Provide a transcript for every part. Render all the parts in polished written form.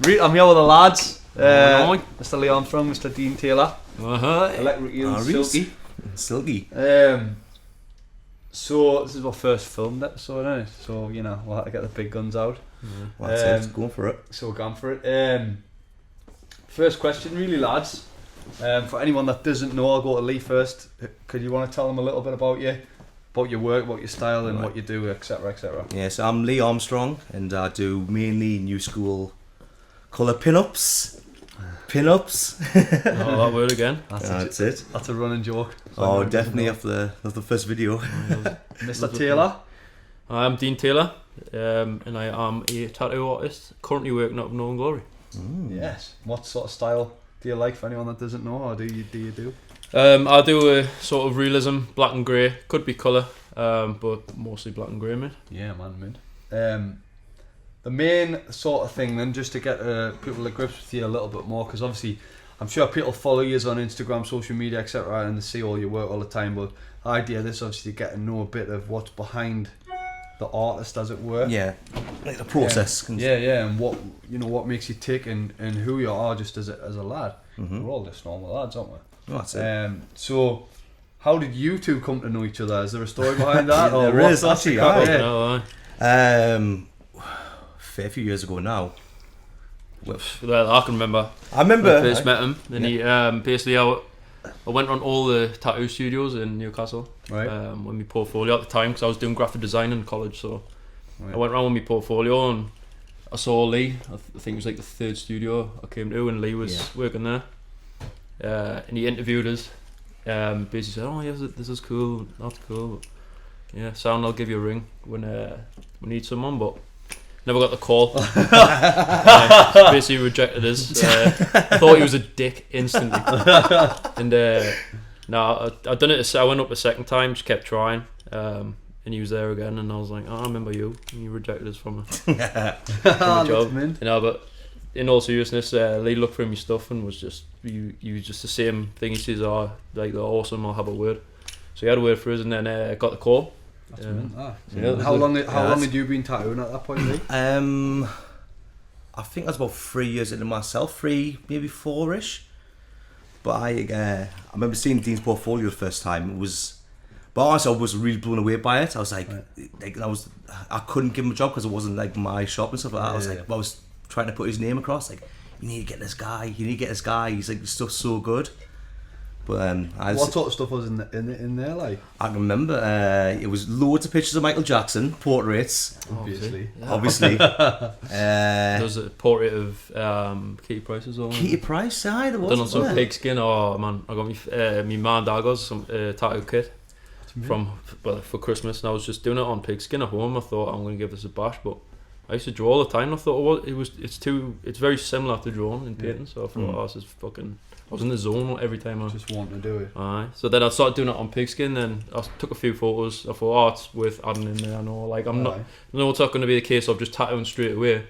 I'm here with the lads. Morning. Mr. Lee Armstrong, Mr. Dean Taylor. Electric Eel Silky. Silky. So this is our first filmed episode, isn't it? So we'll have to get the big guns out. Well, that's it. Going for it. So we're going for it. First question, really, lads. For anyone that doesn't know, I'll go to Lee first. Could you want to tell them a little bit about your work, about your style, and what you do, etc., etc.? Yeah, so I'm Lee Armstrong, and I do mainly new school colour pin-ups. Pin-ups. Oh, that word again. That's it. That's a running joke. Oh, definitely after the first video. Mr. Taylor. I'm Dean Taylor, and I am a tattoo artist, currently working out of Known Glory. Yes. What sort of style do you like, for anyone that doesn't know, or do you do? I do a sort of realism, black and grey, could be colour, but mostly black and grey, mate. Yeah, man, the main sort of thing then, just to get people to grips with you a little bit more, because obviously I'm sure people follow you on Instagram, social media, etc., and they see all your work all the time, but the idea of this obviously to get to know a bit of what's behind the artist, as it were. Yeah, like the process. And what makes you tick, and who you are just as a lad. We're all just normal lads, aren't we? Oh, that's it. So how did you two come to know each other? Is there a story behind that? There is, actually. No, Fair few years ago now. well, I can remember. I remember when I first met him. Then he basically I went on all the tattoo studios in Newcastle. Right. With my portfolio at the time, because I was doing graphic design in college. So Right. I went around with my portfolio and I saw Lee. I think it was like the third studio I came to, and Lee was working there. And he interviewed us. Basically said, "Oh yeah, this is cool. That's cool. Yeah, sound. I'll give you a ring when we need someone." But never got the call. Basically rejected us. Thought he was a dick instantly. And I done it. I went up a second time. Just kept trying. And he was there again, and I was like, "Oh, I remember you." And you rejected us from a job. But in all seriousness, Lee looked through my stuff and was just you was just the same thing. He says, "Oh, like they're awesome. I'll have a word." So he had a word for us, and then got the call. How long had you been tattooing at that point, Lee? I think I was about 3 years into myself, 3, maybe 4-ish. But I remember seeing Dean's portfolio the first time. But honestly, I was really blown away by it. I was like I couldn't give him a job because it wasn't like my shop and stuff like that. I was trying to put his name across. Like, you need to get this guy. He's like, stuff's so good. But what sort of stuff was in there? Like, I can remember it was loads of pictures of Michael Jackson, portraits. Obviously. There was a portrait of Katie Price as well. Katie Price, aye, there was. Done on some pigskin. Oh man, I got me mum and dad got some tattoo kit for Christmas, and I was just doing it on pigskin at home. I thought I'm going to give this a bash, but I used to draw all the time. I thought it's very similar to drawing and painting, so I thought this is fucking. I was in the zone every time I just wanting to do it. Aye. So then I started doing it on pigskin. Then I took a few photos. I thought, it's worth adding in there. I know, it's not going to be the case of just tattooing straight away.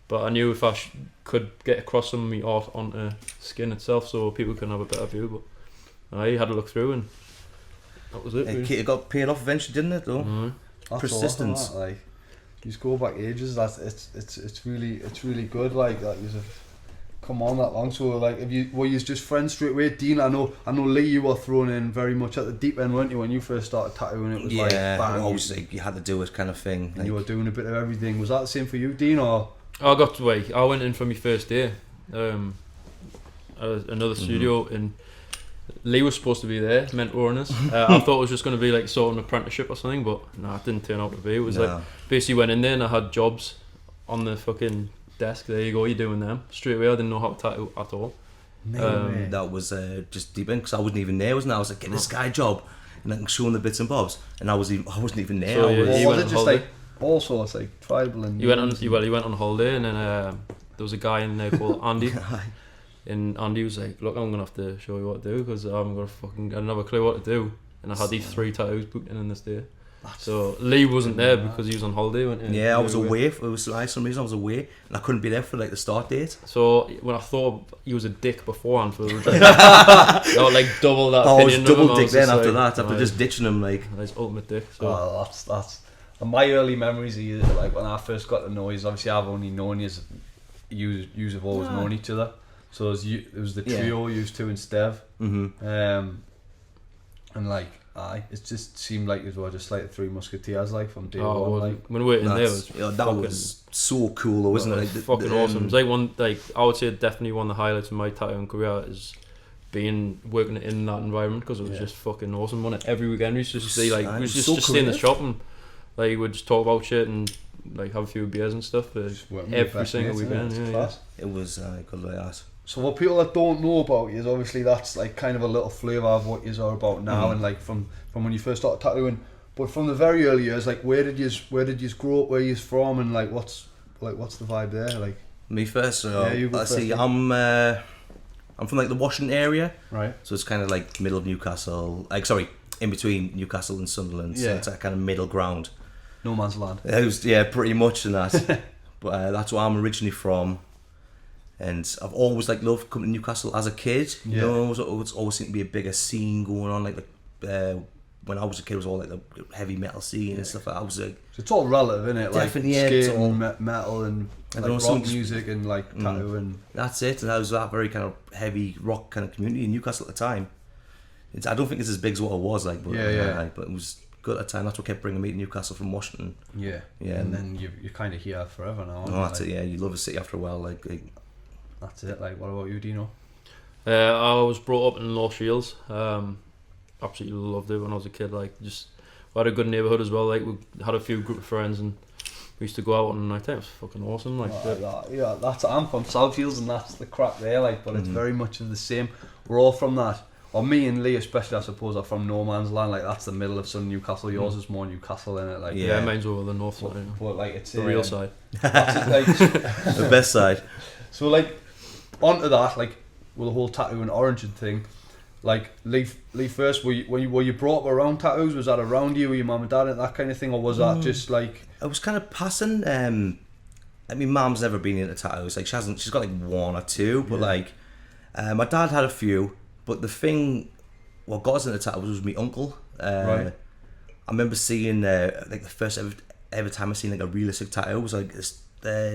But I knew if I could get across some of my art onto skin itself, so people can have a better view. But I had a look through, and that was it. It got paid off eventually, didn't it? Though. That's persistence. Awesome, like, you just go back ages. It's really good. Like you've come on that long. So like, were you just friends straight away? Dean, I know Lee, you were thrown in very much at the deep end, weren't you, when you first started tattooing? It was bang, always like you had to do it kind of thing. And you were doing a bit of everything. Was that the same for you, Dean, or? I went in for my first day. Another studio, and Lee was supposed to be there mentoring us. I thought it was just going to be like sort of an apprenticeship or something, but it didn't turn out to be. It was like basically went in there and I had jobs on the fucking desk. There you go, you're doing them straight away. I didn't know how to tattoo at all. That was just deep in, because I wasn't even there, wasn't I? I was like, get this guy a job, and I can show him the bits and bobs, and I wasn't even there. So, was it just like all sorts, like tribal and? He went on holiday, and then there was a guy in there called Andy. And Andy was like, "Look, I'm gonna have to show you what to do, because I'm gonna fucking I don't have a clue what to do." And I had these 3 tattoos booked in this day. So Lee wasn't there because he was on holiday, wasn't he? Yeah, I was away. It was for some reason I was away, and I couldn't be there for like the start date. So when I thought he was a dick beforehand for the rejection, I got like double that. I was opinion double of him. dick then after like, that, after just ditching him like. He's ultimate dick. So. That's. And my early memories of you, like when I first got to know you, obviously I've only known you you have always known each other. So it was the Yeah. trio used to and Stev. Mm-hmm. And like, it just seemed like it was just like the Three Musketeers, like from day Oh, one. well, Like, when we were in there, it was that fucking, was so cool, though, wasn't it? Like, fucking awesome. It's like I would say definitely one of the highlights of my tattooing career is working in that environment, because it was just fucking awesome. Wasn't it? Every weekend we used to see, like, we used to just stay in the shop and like we'd just talk about shit and like have a few beers and stuff. Every single weekend, yeah. It was good like that. so what people that don't know about you is obviously that's like kind of a little flavour of what you are about now, and like from when you first started tattooing. But from the very early years, like where did you grow up? Where you from? And like what's the vibe there? Like Me first. So Yeah, you go let's first, see. yeah. I'm from like the Washington area, right? so it's kind of like middle of Newcastle. Like sorry, in between Newcastle and Sunderland. So Yeah. it's that kind of middle ground. No man's land. It was pretty much in that. But that's where I'm originally from, and I've always like loved coming to Newcastle as a kid. You know, it always seemed to be a bigger scene going on. Like when I was a kid, it was all like the heavy metal scene and stuff. I was like, So it's all relative, isn't it? Like Definitely, yeah, it's skate all- and metal and I like don't know, rock some- music and like tattoo and that's it. And that was that very kind of heavy rock kind of community in Newcastle at the time. I don't think it's as big as what it was like, but but it was good at the time. That's what kept bringing me to Newcastle from Washington. yeah. And then you're kind of here forever now. aren't Oh, you? that's Like, it. Yeah, you love a city after a while. Like That's it. Like, what about you, Dino? I was brought up in North Shields. Absolutely loved it when I was a kid. Like, just we had a good neighbourhood as well. Like, we had a few group of friends and we used to go out on the night time. It was fucking awesome. Like, I'm from Southfields and that's the crack there. Like, but it's very much of the same. We're all from that. Or me and Lee, especially, I suppose, are from no man's land. Like, that's the middle of some Newcastle. Yours is more Newcastle in it. Like, yeah, mine's over the north side. but like it's The real side. That's it, like, the best side. so like onto that, like with the whole tattoo and origin thing. Like Lee first, were you brought up around tattoos? Was that around you, were your mum and dad and that kind of thing, or was that just like? I was kind of passing. I mean, Mum's never been into tattoos. Like she's got like one or two, but like my dad had a few. But the thing, what got us into tattoos was my uncle. Right. I remember seeing like the first ever time I seen like a realistic tattoo was like this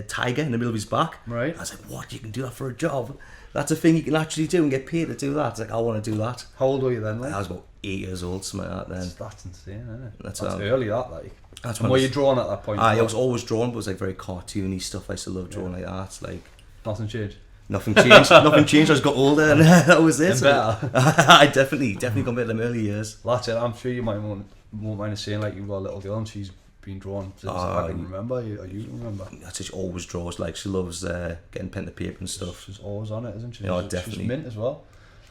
tiger in the middle of his back. Right. I was like, what? You can do that for a job? That's a thing you can actually do and get paid to do that. It's like, I want to do that. How old were you then? Like? I was about 8 years old, something like that then. That's insane, isn't it? That's That's what- early, that like. That's And when were you drawn at that point? I was always drawn, but it was like very cartoony stuff. I used to love drawing like that. Like Nothing changed. nothing changed. Nothing changed. I just got older, and that was it. And better. I definitely compared to them early years. That's it. I'm sure you won't mind us saying like you've got a little girl and she's been drawn since I can remember. Or you can remember. That's it. She always draws. Like she loves getting pen to paper and stuff. She's always on it, isn't she? Yeah, she's definitely. mint as well.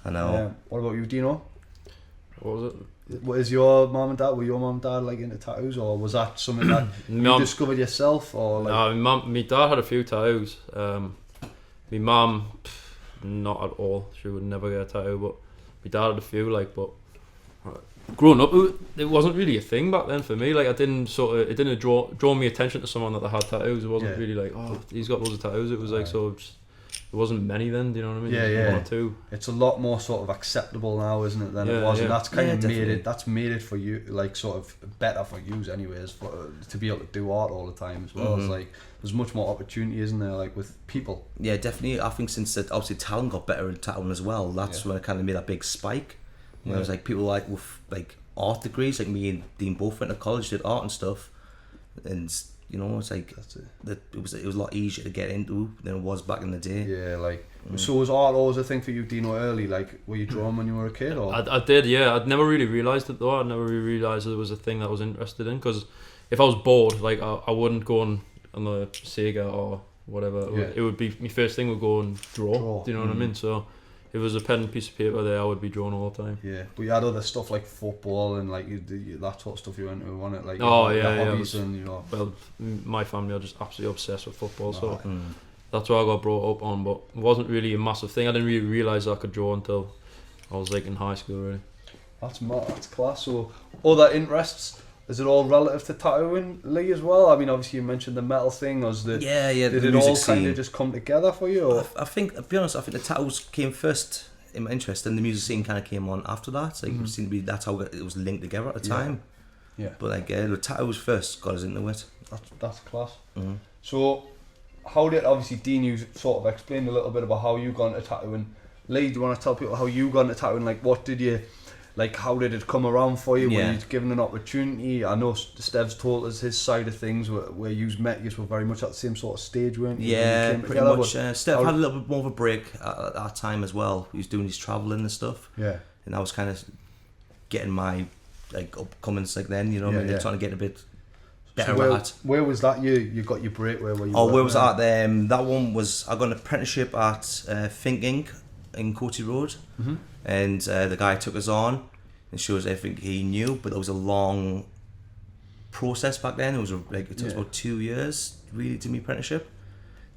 I know. What about you, Dino? What was it? What is your mum and dad? Were your mum and dad like into tattoos, or was that something that you Mum- discovered yourself, or like? No, my dad had a few tattoos. My mum, not at all. She would never get a tattoo, but my dad had a few. Like, but growing up, it wasn't really a thing back then for me. Like, it didn't draw me attention to someone that had tattoos. It wasn't really like, oh, he's got loads of tattoos. It was like there wasn't many then. Do you know what I mean? Yeah. One or two. It's a lot more sort of acceptable now, isn't it, than it was, and that's kind of made definitely. it. That's made it for you, like sort of better for you, anyways, to be able to do art all the time as well. It's like there's much more opportunity, isn't there, like with people. Yeah, definitely. I think since that, obviously talent got better in tattooing as well. That's when it kind of made that big spike. When it was like people like with like art degrees, like me and Dean both went to college, did art and stuff, and you know, it's like it was a lot easier to get into than it was back in the day. Yeah, like so was art always a thing for you, Dino? Early, like were you drawn when you were a kid, or? I did, yeah. I'd never really realised it though. I never really realised it was a thing that I was interested in. Because if I was bored, like I wouldn't go on the Sega or whatever. It would be my first thing would go and draw. Do you know what I mean? So if it was a pen and piece of paper there, I would be drawing all the time. Yeah, but you had other stuff like football and like that sort of stuff you went to, wasn't it? Like your hobbies and you know. Well, my family are just absolutely obsessed with football, so that's what I got brought up on. But it wasn't really a massive thing. I didn't really realise I could draw until I was like in high school, really. That's mad, that's class. So other interests, is it all relative to tattooing, Lee, as well? I mean, obviously you mentioned the metal thing. Was the did the it music all scene. kind of just come together for you? Or? I think, to be honest, I think the tattoos came first in my interest, and the music scene kind of came on after that. Like it seemed to be that's how it was linked together at the time. Yeah. But like the tattoos first got us into it. That's class. So how did, obviously Dean, you sort of explained a little bit about how you got into tattooing. Lee, do you want to tell people how you got into tattooing? Like, what did you, like, how did it come around for you? Yeah. Were you given an opportunity? I know Stev's told us his side of things, where you met, you were very much at the same sort of stage, weren't you? Yeah, When you came pretty together, much. Steph how- had a little bit more of a break at that time as well. He was doing his travelling and stuff, Yeah. and I was kind of getting my like upcomings like then, you know, what I mean, Yeah. trying to get a bit So better where, at. where was that you got your break? Where were you? Oh, where working was at? that? That one was, I got an apprenticeship at Think Inc. in Courty Road, Mhm. and the guy took us on and showed us everything he knew, but there was a long process back then. It took us Yeah. about 2 years really to my apprenticeship.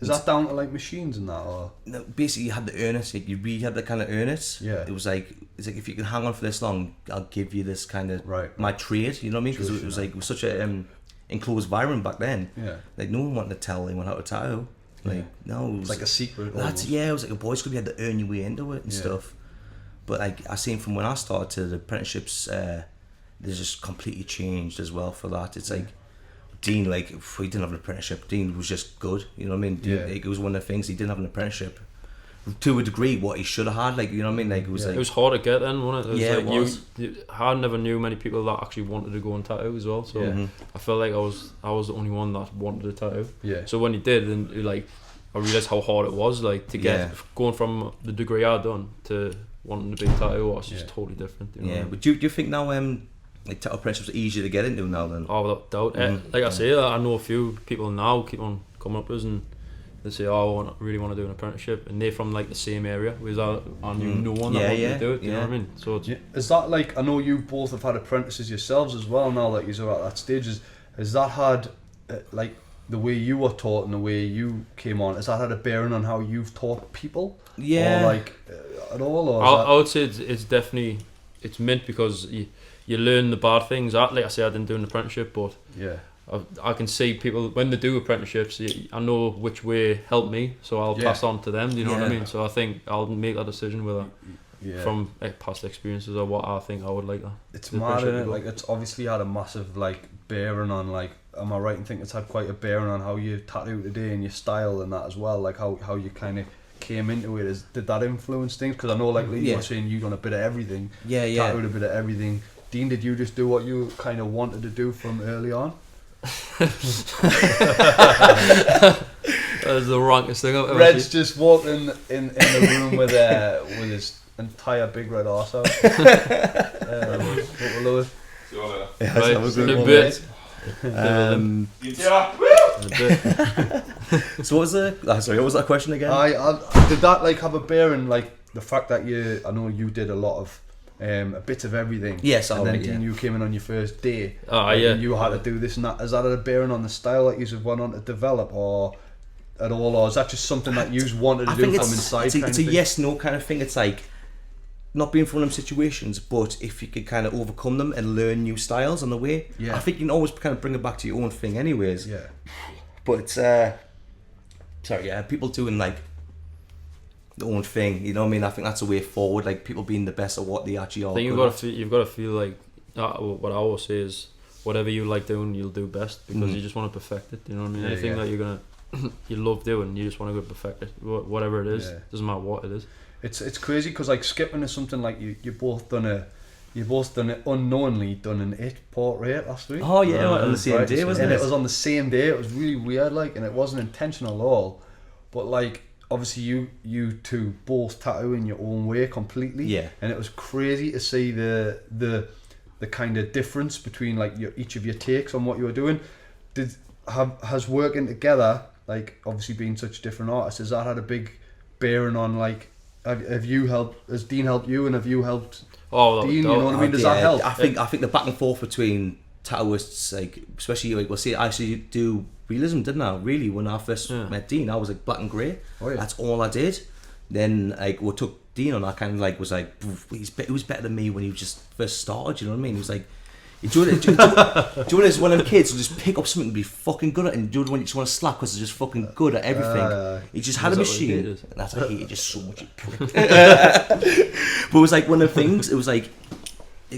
Is that down to like machines and that, or? No, basically you had to earn it. Like, you really had to kind of earn it. Yeah. It's like if you can hang on for this long, I'll give you this kind of Right. my trade. You know what I mean? Because Sure, it was sure. like it was such a enclosed environment back then. Yeah. Like no one wanted to tell anyone how to tattoo. Like Yeah. no, it was It's like a secret. that's almost. yeah. It was like a boys' club. You had to earn your way into it and Yeah. stuff. But like I seen from when I started to the apprenticeships, they just completely changed as well for that. It's like Dean, like if he didn't have an apprenticeship, Dean was just good. You know what I mean? Dean, Yeah. like, it was one of the things, he didn't have an apprenticeship to a degree what he should have had. Like you know what I mean? Like it was Yeah. like It was hard to get then, wasn't it? It was Yeah, like it was. I never knew many people that actually wanted to go and tattoo as well. So Yeah. Mhm. I felt like I was the only one that wanted to tattoo. Yeah. So when he did, and like I realised how hard it was, like to get Yeah. going from the degree I'd done to wanting to be a tattoo artist is Yeah. totally different. You know? yeah. But do you think now like tattoo apprenticeships are easier to get into now than? Oh, without doubt. Mhm. Like I say, I know a few people now keep on coming up to us and they say, "Oh, really want to do an apprenticeship," and they're from like the same area. Whereas I knew no one that Yeah, wanted yeah, to do it. You know what I yeah. mean? So it's, Yeah. Is that like, I know you both have had apprentices yourselves as well now that you're at that stage. Is that had like the way you were taught and the way you came on, has that had a bearing on how you've taught people? Yeah. Or like at all? Or is I that, would say it's definitely it's meant because you learn the bad things. Like I say, I didn't do an apprenticeship, but yeah. I can see people when they do apprenticeships. I know which way helped me, so I'll Yeah. pass on to them. Do you know what I Yeah. mean? So I think I'll make that decision whether Yeah. from past experiences or what I think I would like. It's the mad, apprenticeship isn't to it? go. Like, it's obviously had a massive like bearing on, like, am I right in thinking it's had quite a bearing on how you tattoo today and your style and that as well, like how you kind of came into it? Did that influence things? Because I know, like Lee, you Yeah. were saying you done a bit of everything, Yeah, yeah. tattooed a bit of everything. Dean, did you just do what you kind of wanted to do from early on? That was the rankest thing I've ever Red's seen. just walking in the room with his entire big red arse out. What will Lewis? Yeah, Right, that was a in good a one, bit. mate. In a bit. So what was sorry, what was that question again? I did that like have a bearing, like the fact that I know you did a lot of a bit of everything. Yes, and then alright, Dean, yeah. you came in on your first day. Oh, like, yeah. and you had to do this and that. Has that had a bearing on the style that you've went on to develop, or at all, or is that just something that you wanted to I do think from it's inside? it's a, kind it's of a thing? yes no kind of thing. It's like not being from them situations, but if you could kind of overcome them and learn new styles on the way, Yeah. I think you can always kind of bring it back to your own thing anyways. Yeah. But people doing like their own thing, you know what I mean? I think that's a way forward, like people being the best at what they actually are. I think good at. you've got to feel like what I always say is whatever you like doing, you'll do best because Mhm. you just want to perfect it. You know what I mean? Yeah, Anything yeah. that you're gonna you love doing, you just want to go perfect it. Whatever it is, Yeah. doesn't matter what it is. It's crazy because like skipping is something like you both done it unknowingly done an it portrait last week. Oh yeah, on the same Right, day, wasn't and it? it was on the same day. It was really weird, like, and it wasn't intentional at all. But like, obviously, you two both tattoo in your own way completely. Yeah. And it was crazy to see the kind of difference between like each of your takes on what you were doing. Has working together, like obviously being such different artists, has that had a big bearing on like? Have you helped? Has Dean helped you, and have you helped? Oh, Dean, you know what I mean? Does that help? I think the back and forth between tattooists, like especially like I actually do realism, didn't I? Really, when I first met Dean, I was like black and grey. Oh, yeah. That's all I did. Then like what took Dean on, I kind of like was like he was better than me when he just first started. You know what I mean? He was like. Do you want to one of them kids who just pick up something and be fucking good at it, and do it when you just want to slap because they're just fucking good at everything. He just had a Is that what he machine. did? And that's I hated just so much. You prick. But it was like one of the things. It was like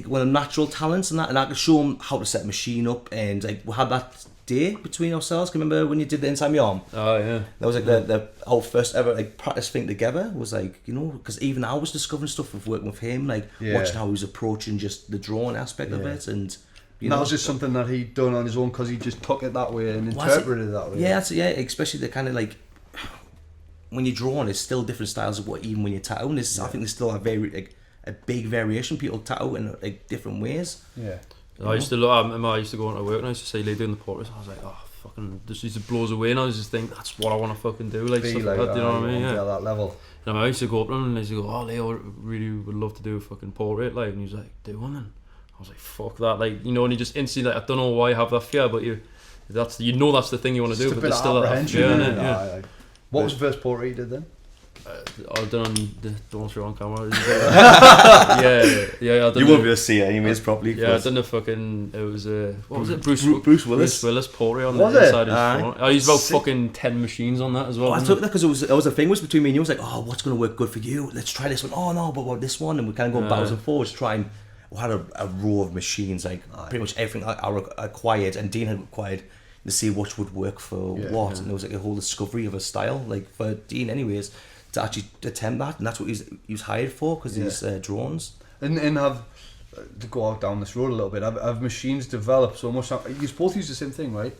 one of the natural talents and that, and I could show him how to set a machine up, and like we had that day between ourselves. Can you remember when you did the inside my arm? Oh yeah. That was like our first ever like practice thing together. Was like, you know, because even I was discovering stuff with working with him, like watching how he was approaching just the drawing aspect of it, and you know, that was just something that he'd done on his own because he just took it that way and interpreted it that way. Yeah, especially the kind of like when you're drawing, it's still different styles of what even when you're tattooing. I think there's still a big variation. People tattoo in like different ways. Yeah. I used to look. I remember I used to go into work and I used to see Lee doing the portraits. I was like, oh fucking, this used to blows away, and I was just think that's what I want to fucking do, like stuff like that. Do you know what I mean? Yeah. At that level. And I used to go up to him and I used to go, oh Lee, I really would love to do a fucking portrait, like, and he was like, do one then. I was like, fuck that, like, you know, and he just instantly, like, I don't know why you have that fear, but that's the thing you want to do, but there's still that fear in it. Yeah. What was the first portrait you did then? I've done the one through on camera. Yeah. You won't be able to see it anyways properly. Yeah, I done the fucking. It was what was it? Bruce Willis. Bruce Willis portrait on the inside of his phone. I used about fucking 10 machines on that as well. I took that because it was a thing was between me and you. I was like, oh, what's going to work good for you? Let's try this one. Oh no, but what this one? And we kind of go backwards and forwards, trying. We had a row of machines, like pretty much everything I acquired and Dean had acquired, to see which would work for what. And there was like a whole discovery of a style, like for Dean, anyways, to actually attempt that, and that's what he was hired for, because these drones. And have to go out down this road a little bit. Have machines developed so much? You both use the same thing, right?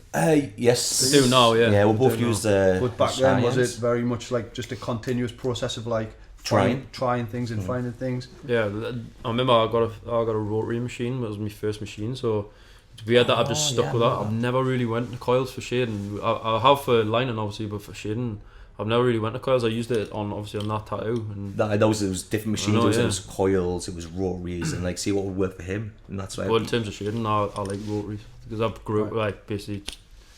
Yes. They do now, yeah. Yeah, we both use but back then, was it very much like just a continuous process of like trying things and finding things? Yeah, I remember I got a rotary machine. That was my first machine, so we had that. I've just stuck with that. I've never really went to coils for shading. I have for lining obviously, but for shading I've never really went to coils. I used it on that tattoo, and it was different machines. It was coils, it was rotaries, and like see what would work for him, and that's why. Well, in terms of shading, I like rotaries because I grew up like basically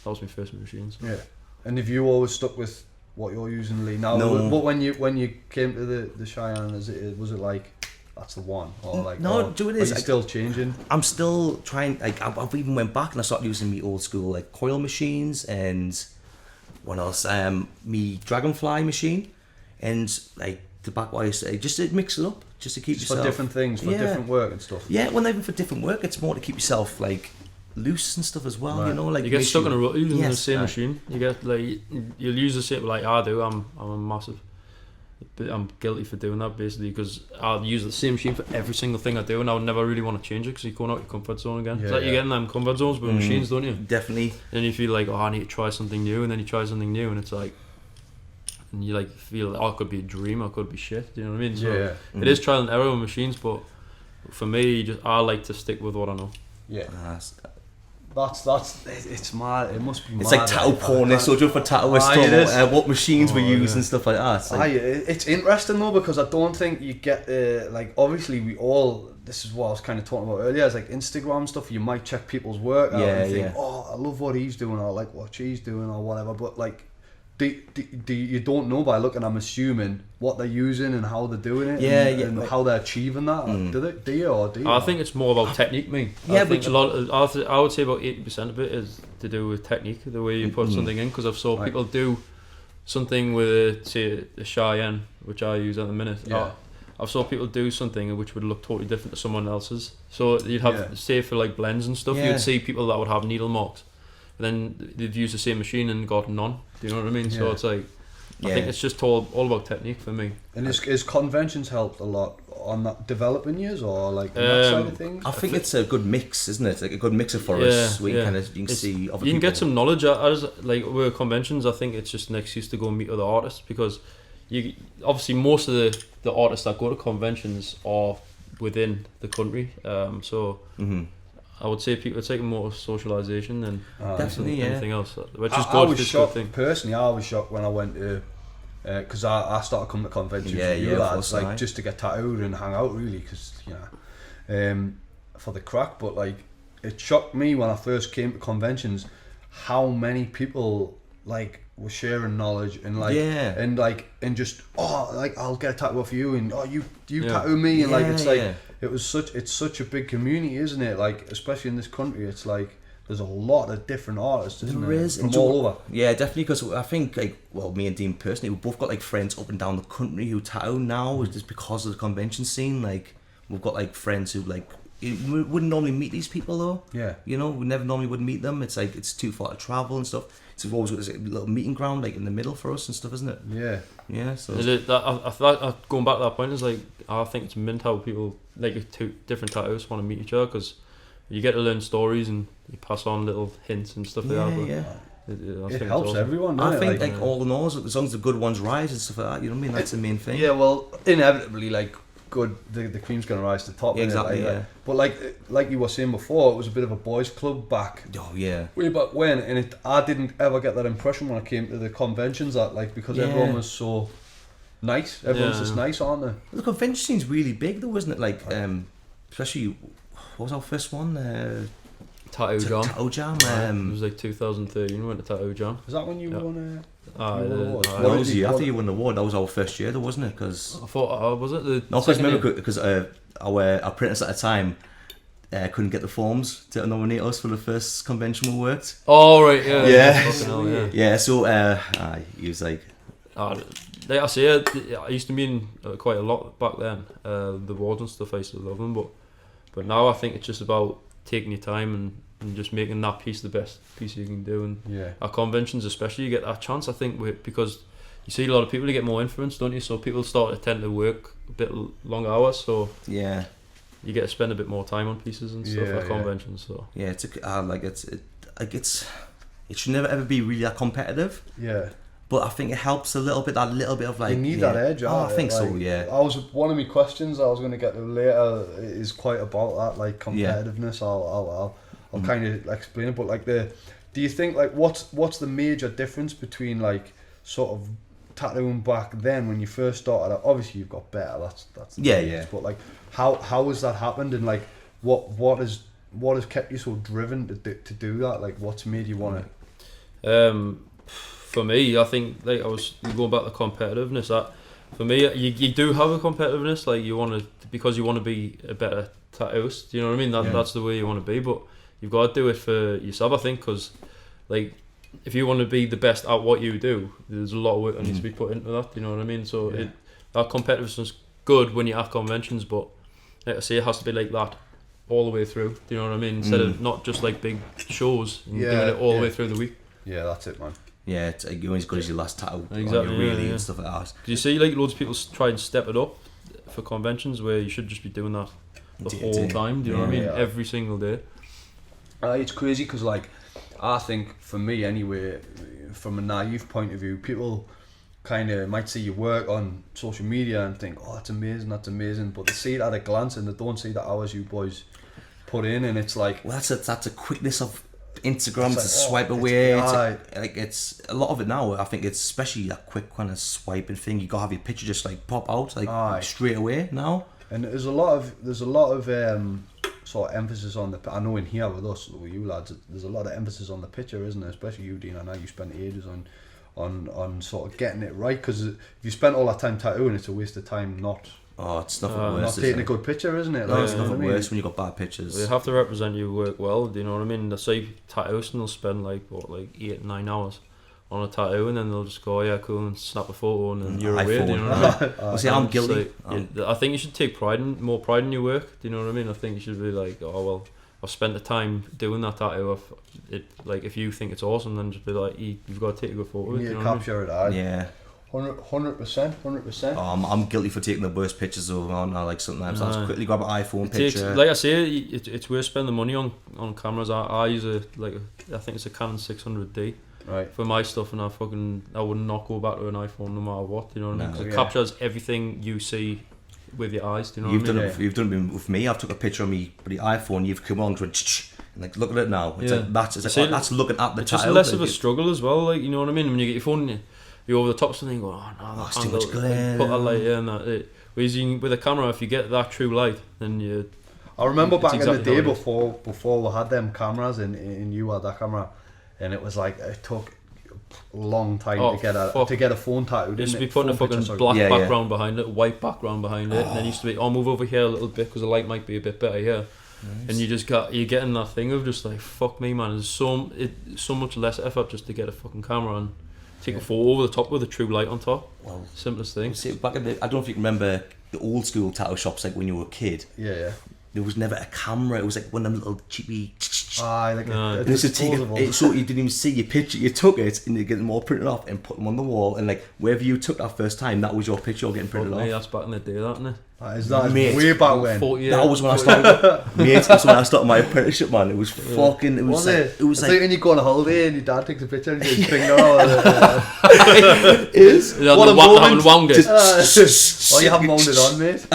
that was my first machine. So. Yeah, and have you always stuck with what you're using, Lee? Now, but when you came to the Cheyenne, was it like that's the one, or like do it is. Are you still changing? I'm still trying. Like I've even went back and I started using me old school like coil machines and. What else? Me dragonfly machine, and like the back wires, just to mix it up, just to keep yourself for different things, for different work and stuff. Yeah, well, not even for different work. It's more to keep yourself like loose and stuff as well. Right. You know, like you get stuck in a rut using the same machine. You get like you'll use the same like I do. I'm a massive. I'm guilty for doing that basically because I'll use the same machine for every single thing I do, and I would never really want to change it because you're going out your comfort zone again. It's like you get in them comfort zones with machines, don't you? Definitely. And you feel like, oh, I need to try something new, and then you try something new, and it's like, and you like feel like, oh, it could be a dream, or it could be shit. Do you know what I mean? So it is trial and error with machines, but for me, I like to stick with what I know. Yeah. That's it's mad. It must be mad. It's like tattoo porn. So just for tattooists, what machines we use and stuff like that. It's interesting though because I don't think you get like obviously we all. This is what I was kind of talking about earlier. It's like Instagram stuff. You might check people's work out and think, oh, I love what he's doing, or I like what she's doing, or whatever. But like. You don't know by looking. I'm assuming what they're using and how they're doing it, and how they're achieving that. Do you? I think it's more about technique, me. I think a lot. I would say about 80% of it is to do with technique, the way you put something in. Because I've saw people do something with, say, a Cheyenne, which I use at the minute. Yeah. I've saw people do something which would look totally different to someone else's. So you'd have, say, for like blends and stuff, you'd see people that would have needle marks. Then they've used the same machine and got none. Do you know what I mean? So it's like, I think it's just all about technique for me. And is conventions helped a lot on that developing years or like that side of things? I think it's a good mix, isn't it? Like a good mixer for us. We you can see other people. You can get some knowledge as like with conventions. I think it's just an excuse to go and meet other artists because you obviously most of the artists that go to conventions are within the country. I would say people are taking more socialisation than anything else, which is good. I was shocked, personally. I was shocked when I went to because I started coming to conventions with you lads, like just to get tattooed and hang out really, because for the crack. But like it shocked me when I first came to conventions how many people like were sharing knowledge and like and just I'll get a tattoo off you and you tattoo me and it's such a big community, isn't it? Like especially in this country, it's like there's a lot of different artists, isn't there? From all over. Yeah, definitely. Because I think me and Dean personally, we've both got like friends up and down the country who tattoo now just because of the convention scene. Like we've got like friends who like we wouldn't normally meet these people though. Yeah. You know, we never normally would meet them. It's like it's too far to travel and stuff. So we've always got this little meeting ground like in the middle for us and stuff, isn't it? Yeah. Yeah. So I thought going back to that point is like I think it's mint how people like two different tattoos want to meet each other because you get to learn stories and you pass on little hints and stuff like that. But yeah. It helps everyone, doesn't I think it? like all in all, as long as the good ones rise and stuff like that, you know what I mean? That's the main thing. Yeah, well, inevitably, like, the cream's going to rise to the top. Yeah, exactly, like, But like you were saying before, it was a bit of a boys' club back. Oh yeah. Way back when, and I didn't ever get that impression when I came to the conventions that like because everyone was so nice. Everyone's just nice, aren't they? The convention scene's really big though, isn't it? Like, especially what was our first one? Tattoo Jam. Tattoo Jam. It was like 2013. We went to Tattoo Jam. Is that when you won What was the after you won the award? That was our first year, though, wasn't it? Because I thought, was it the? no, because remember, because our apprentice at the time couldn't get the forms to nominate us for the first convention we worked. Oh right, yeah. Yeah. Fucking hell, yeah. Yeah. So he was like, like I say, I used to mean quite a lot back then. The awards and stuff, I used to love them, but now I think it's just about taking your time and just making that piece the best piece you can do. And at conventions especially, you get that chance, I think, because you see a lot of people, you get more influence, don't you? So people start to tend to work a bit longer hours, so yeah, you get to spend a bit more time on pieces and stuff at conventions. So yeah, it should never ever be really that competitive. Yeah. But I think it helps a little bit, that little bit of like... You need that edge, I think so, yeah. One of my questions I was going to get to later is quite about that, like, competitiveness. I'll kind of explain it, but, like, do you think, like, what's the major difference between, like, sort of tattooing back then when you first started out? Obviously, you've got better, that's the difference, but, like, how has that happened, and, like, what has kept you so driven to do that? Like, what's made you want to... For me, I think like I was going back to competitiveness. That for me, you do have a competitiveness. Like you want to because you want to be a better tattooist. You know what I mean? That's the way you want to be. But you've got to do it for yourself. I think because like if you want to be the best at what you do, there's a lot of work that needs to be put into that. You know what I mean? So that competitiveness is good when you're at conventions, but like I say, it has to be like that all the way through. Do you know what I mean? Instead of not just like big shows and doing it all the way through the week. Yeah, that's it, man. Yeah, you're as good as your last tattoo. Exactly, really, and stuff like that. You see, like loads of people try and step it up for conventions where you should just be doing that the whole time. Do you know what I mean? Yeah. Every single day. It's crazy because, like, I think for me anyway, from a naive point of view, people kind of might see your work on social media and think, "Oh, that's amazing," but they see it at a glance and they don't see the hours you boys put in, and it's like, well, that's a quickness of Instagram to swipe away. It's a lot of it now. I think it's especially that quick kind of swiping thing. You gotta have your picture just like pop out like straight away now. And there's a lot of sort of emphasis on the. I know in here with us, with you lads, there's a lot of emphasis on the picture, isn't there? Especially you, Dean. I know you spent ages on sort of getting it right, because if you spent all that time tattooing, it's a waste of time not. Oh, it's nothing worse. Not taking a good picture, isn't it? No, it's nothing worse when you got bad pictures. You have to represent your work well. Do you know what I mean? They say tattooists and they'll spend like 8-9 hours on a tattoo, and then they'll just go, "Oh, yeah, cool," and snap a photo, and then you're away. Do you know what I mean? See, I'm guilty. I think you should take more pride in your work. Do you know what I mean? I think you should be like, "Oh well, I've spent the time doing that tattoo. If you think it's awesome, then just be like, you've got to take a good photo." You capture it. Yeah. 100%. Oh, I'm guilty for taking the worst pictures of like sometimes I'll just quickly grab an iPhone picture. Like I say, it's worth spending the money on cameras. I use I think it's a Canon 600D for my stuff, and I would not go back to an iPhone no matter what. You know what I mean? Because it captures everything you see with your eyes. Do you know what I mean? You've done it with me. I've took a picture of me with the iPhone. You've come on to it. And like, look at it now. It's like that's looking at the. It's just less of a struggle as well. Like, you know what I mean? When you get your phone, you're over the top of something, you go, "Oh no, that's too much glare." Put a light in that. Whereas with a camera, if you get that true light, then you. I remember back in the day before we had them cameras, and you had that camera, and it was like it took a long time to get a phone tattoo. Didn't used to be it? putting a fucking black background behind it, white background behind it, and then used to be, "I'll move over here a little bit because the light might be a bit better here." Nice. And you're getting that thing of just like, fuck me, man. There's so much less effort just to get a fucking camera and take a photo over the top with a true light on top. Well, simplest thing. See, back in I don't know if you can remember the old school tattoo shops, like when you were a kid. Yeah. there was never a camera. It was like one of them little cheapy. Like a And it's to take disposable. it, so you didn't even see your picture. You took it and you get them all printed off and put them on the wall. And like wherever you took that first time, that was your picture all getting printed Fuck me, off. that's back in the day, that, isn't it? That is Mate, way back when. 40 That was when I started. Mate, that's when I started my apprenticeship, man. It was fucking. It was Was like, it? it was It's like when you go on a holiday and your dad takes a picture and his finger on it. it is. What a haven't wound it. Oh, you haven't mounted on, mate.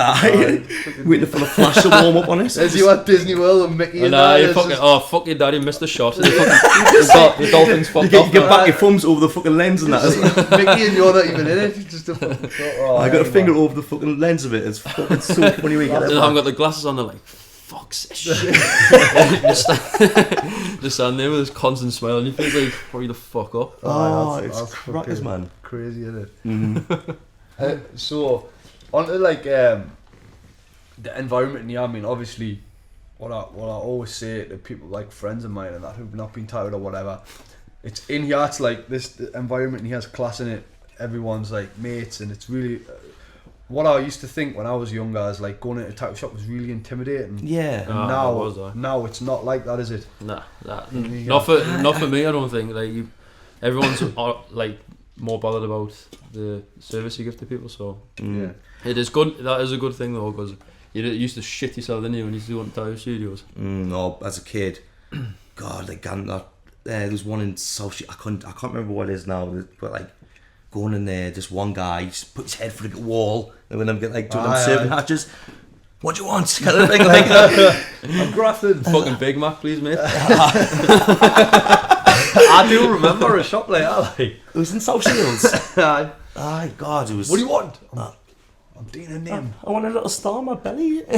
Waiting for the flash to warm up on it. As you at Disney World with Mickey and And that. you it's fucking, just- oh fuck your daddy missed the shot. The dolphins You fucked get, off. you get back your thumbs over the fucking lens and that. Mickey and you're not even in it. It's just a fucking oh, I got a hey, finger man. over the fucking lens of it. It's fucking so funny when you get And it I haven't back. got the glasses on. They're like, fuck's this shit. Just stand there with this constant smile on your face, like, hurry the fuck up. Oh, that's it's crackers, fucking man. Crazy, isn't it? Mm-hmm. So, on to like the environment in here, I mean, obviously, what I always say to people like friends of mine and that who've not been tired or whatever, it's in here, it's like this environment in here has class in it. Everyone's like mates, and it's really what I used to think when I was younger is like going into a tattoo shop was really intimidating. Yeah. And Ah, was I? now it's not like that, is it? Nah, Yeah. not for me. I don't think. Like everyone's like more bothered about the service you give to people. So Yeah. it is good. That is a good thing though, because you used to shit yourself, didn't you, when you used to go into tattoo studios? No, as a kid, God, like there was one in South. I can't remember what it is now, but like going in there, just one guy just put his head through the wall, and when them get like doing them serving hatches. What do you want? Kind of thing like that. I'm grafted. Fucking Big Mac, please, mate. I do remember a shop like that. Like, It was in South Shields. what Aye, God, it was. do you want? I'm doing a name. I want a little star on my belly. I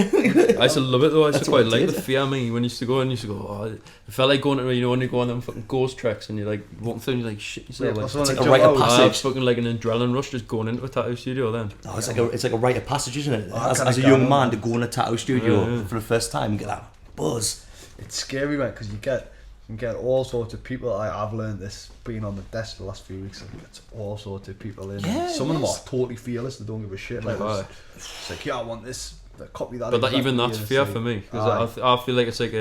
used to love it though. I used That's to what quite I like did. the fear me when you used to go and you used to go. Oh, it felt like going to when you go on them fucking ghost treks and you're like walking through and you're like shit yourself. Yeah, Like, It's like a rite of passage. fucking like an adrenaline rush just going into a tattoo studio then. No, it's like a rite of passage, isn't it? Oh, As kinda a young gamble. man to go in a tattoo studio Yeah. for the first time and get that buzz. It's scary, man, because you get all sorts of people. I've learned this being on the desk the last few weeks. I get all sorts of people in. Yeah, Some of them yes. are totally fearless. They don't give a shit. Like, Aye. it's like, yeah, I want this. Copy that. But that, exactly, even that's and fear it's for like, me because I feel like it's like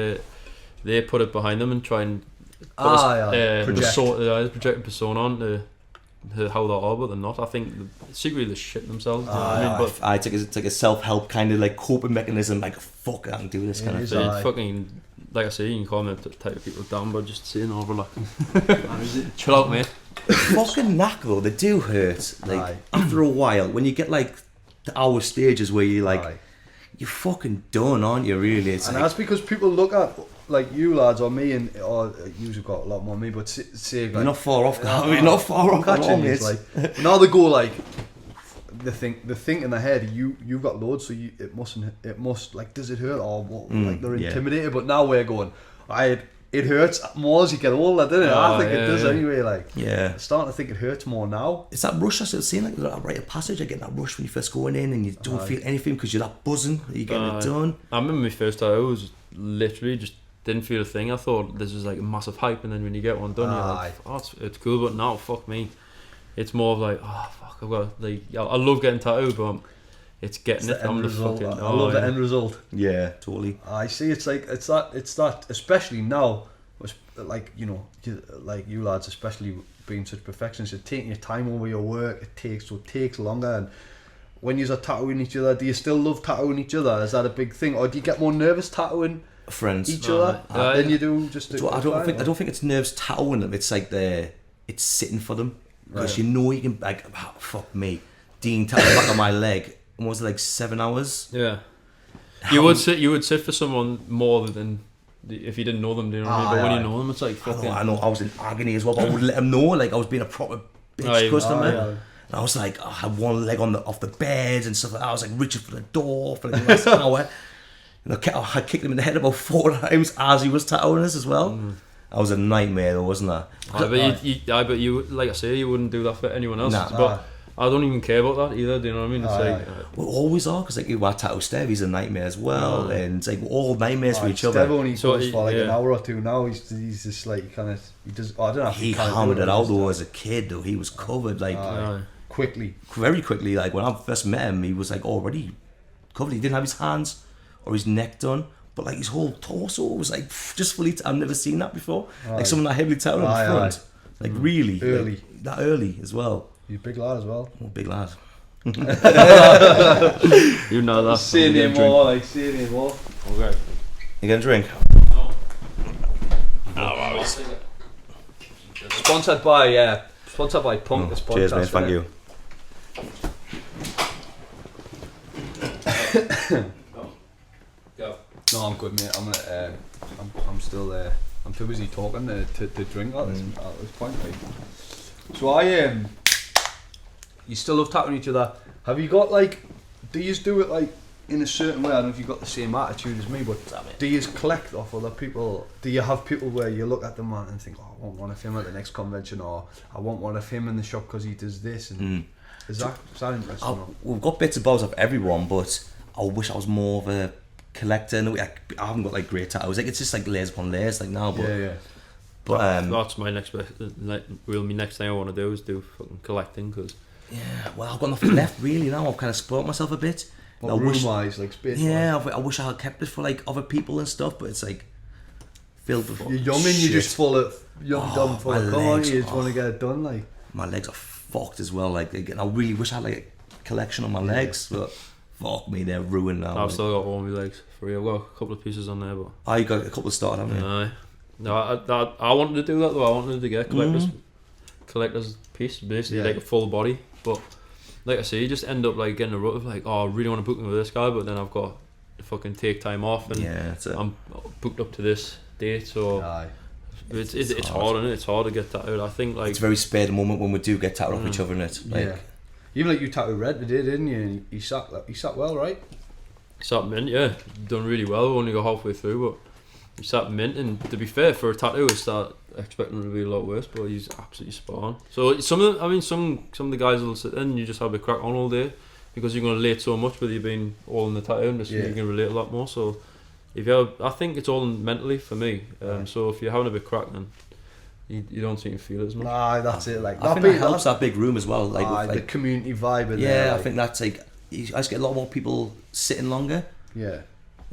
they put it behind them and try and put project a persona on to how they are, but they're not. I think secretly they shit themselves. You know what I mean? But It's like a self-help kind of like coping mechanism. Like fuck, I can do this kind It of is, thing. aye. fucking like I say, you can call me type of people down, but just saying, oh, relax, chill out, mate. Fucking knack though, they do hurt. Like Aye. after a while, when you get like the hour stages where you're like, Aye. you're fucking done, aren't you? Really, it's And like, that's because people look at like you lads or me and or you've got a lot more than me, but say like, you're not far off. You're not far off at all, catching mate. is like now they go like the thing in their head. You've got loads, so it must like, does it hurt or what? Like they're yeah. intimidated. But now we're going, it hurts more as you get older, doesn't it? I Oh, think it yeah, does yeah. anyway. Like Yeah. I'm starting to think it hurts more now. It's that rush I still seeing, like that rite of passage. I get that rush when you first going in and you don't feel anything because you're that buzzing that you're getting it done. I remember my first tattoo was literally just didn't feel a thing. I thought this was like a massive hype, and then when you get one done, you're like, oh, it's cool. But now, fuck me, it's more of like, oh fuck, I've got like, I love getting tattooed, but it's getting It's it. the I'm end the result. fucking. I love the end result. Yeah, totally. I see. It's like it's that especially now, like like you lads, especially being such perfectionists, you're taking your time over your work. It takes longer. And when you're tattooing each other, do you still love tattooing each other? Is that a big thing, or do you get more nervous tattooing Friends. each other than you do just? I don't think it's nerves tattooing them. It's like it's sitting for them because you know you can like, oh, fuck me, Dean tattooed back on my leg. And was it like 7 hours? Yeah. You would sit for someone more than if you didn't know them, do you know what I mean? But when you know them, it's like fucking. I know. I was in agony as well, but I would let them know like I was being a proper bitch customer. And I was like, I had one leg off the bed and stuff like that. I was like reaching for the door for like the last hour. And I kicked him in the head about 4 times as he was tattooing us as well. I was a nightmare though, wasn't I? But you, like I say, you wouldn't do that for anyone else. Nah. But I don't even care about that either. Do you know what I mean? It's like We always are, because like our tattoo Steve, he's a nightmare as well, and it's like we're all nightmares for each Steve other. only So goes for like yeah. an hour or two now. He's just like he does. I don't know. If He can't hammered do it out but though as a kid though. He was covered like quickly. very quickly. Like when I first met him, he was like already covered. He didn't have his hands or his neck done. But like his whole torso was like just fully. I've never seen that before. Like someone that heavily tattooed on the front, like really early, like, that early as well. He's a big lad as well. Oh, big lad. You know that. Say no more, like say no more. Okay. You get a drink? Sponsored by Punk. This podcast. Cheers, mate. Thank you. No, I'm good, mate. I'm still there. I'm too busy talking to drink at this point. Like. So you still love tattooing each other. Have you got like? Do you do it like in a certain way? I don't know if you've got the same attitude as me, but do you collect off other people? Do you have people where you look at them and think, oh, I want one of him at the next convention, or I want one of him in the shop because he does this? And is that interesting? We've got bits and bobs of everyone, but I wish I was more of a collector. And I haven't got like great tattoos. Like it's just like layers upon layers, like now. But yeah. But that's my next next thing I want to do is do fucking collecting, because yeah, well, I've got nothing left really now. I've kind of spoiled myself a bit. What, room-wise, like space? Yeah, I wish I had kept it for like other people and stuff, but it's like filled with. You're young and you're just full of dumb full of come on, you just want to get it done. Like my legs are fucked as well. Like I really wish I had like a collection on my legs, but fuck me, they're ruined now. I've still got all my legs free. I've got a couple of pieces on there, but you got a couple of started, haven't you? No, I wanted to do that though. I wanted to get collector's piece, basically like a full body. But like I say, you just end up like getting a rut of like, oh, I really want to book me with this guy, but then I've got to fucking take time off, and I'm booked up to this date, so it's hard, isn't it? It's hard to get that out. I think like it's a very spare moment when we do get tattooed off each other, innit? Like, even like you tattooed Red today, didn't you? And he sat well, right? He sat mint, yeah, done really well. We only got halfway through, but he sat mint, and to be fair, for a tattoo, I start expecting him to be a lot worse, but he's absolutely spot on. So some of the guys will sit in and you just have a crack on all day, because you're going to relate so much with you being all in the tattoo industry. You can relate a lot more. So I think it's all mentally for me. So if you're having a bit crack, then you don't seem to feel it as much. Nah, that's it. Like I think that helps that big room as well. Like, the community vibe in there. Yeah, like, I think that's like I just get a lot more people sitting longer. Yeah.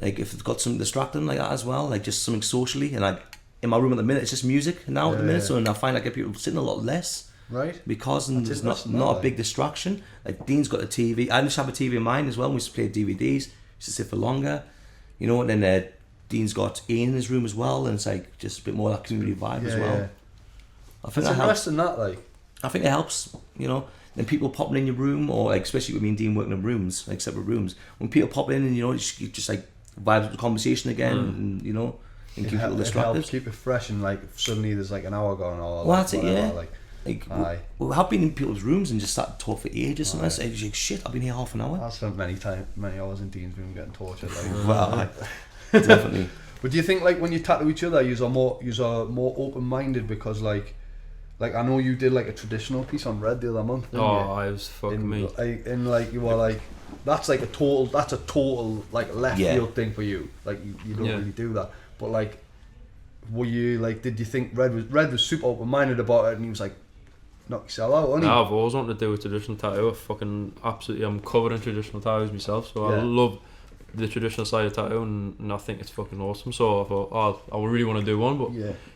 Like if it's got something distracting like that as well, like just something socially, and like in my room at the minute it's just music now at the minute, so and I find I get people sitting a lot less. Right. Because there's not a big distraction. Like Dean's got a TV. I just have a TV in mine as well. We used to play DVDs. Used to sit for longer, you know. And then Dean's got Ian in his room as well, and it's like just a bit more of that community vibe as well. Yeah. I think it's interesting that like. I think it helps, you know. Then people popping in your room, or like especially with me and Dean working in rooms, like separate rooms. When people pop in and you know, you just like vibes with the conversation again, and you know, and keep people distracted. It helps keep it fresh, and like suddenly there's like an hour going on. Well, that's it, yeah. Like we have been in people's rooms and just sat to talk for ages, and I say, like, shit, I've been here half an hour. I've spent many hours in Dean's room getting tortured. Like, well, definitely. But do you think like when you tattoo each other, you are more open minded, because like I know you did like a traditional piece on Red the other month. Didn't you? I was fucking me. And like you were like, that's a total like left field thing for you. Like you don't really do that. But like, were you like, did you think Red was super open minded about it, and he was like, knock yourself out, wasn't he? I've always wanted to do a traditional tattoo. I'm covered in traditional tattoos myself, so I love the traditional side of tattoo, and I think it's fucking awesome. So I thought, I really want to do one, but